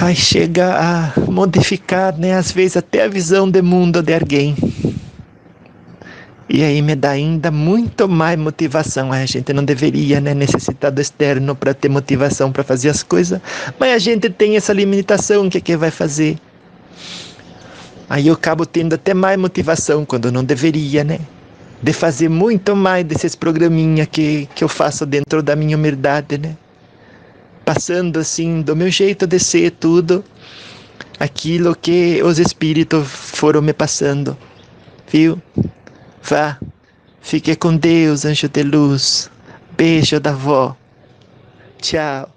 Aí chega a modificar, né? Às vezes até a visão de mundo de alguém. E aí me dá ainda muito mais motivação. A gente não deveria, né, necessitar do externo para ter motivação para fazer as coisas. Mas a gente tem essa limitação, o que vai fazer? Aí eu acabo tendo até mais motivação quando não deveria, né? De fazer muito mais desses programinha que eu faço dentro da minha humildade, né? Passando assim, do meu jeito de ser tudo, aquilo que os espíritos foram me passando, viu? Vá, fique com Deus, anjo de luz. Beijo da avó. Tchau.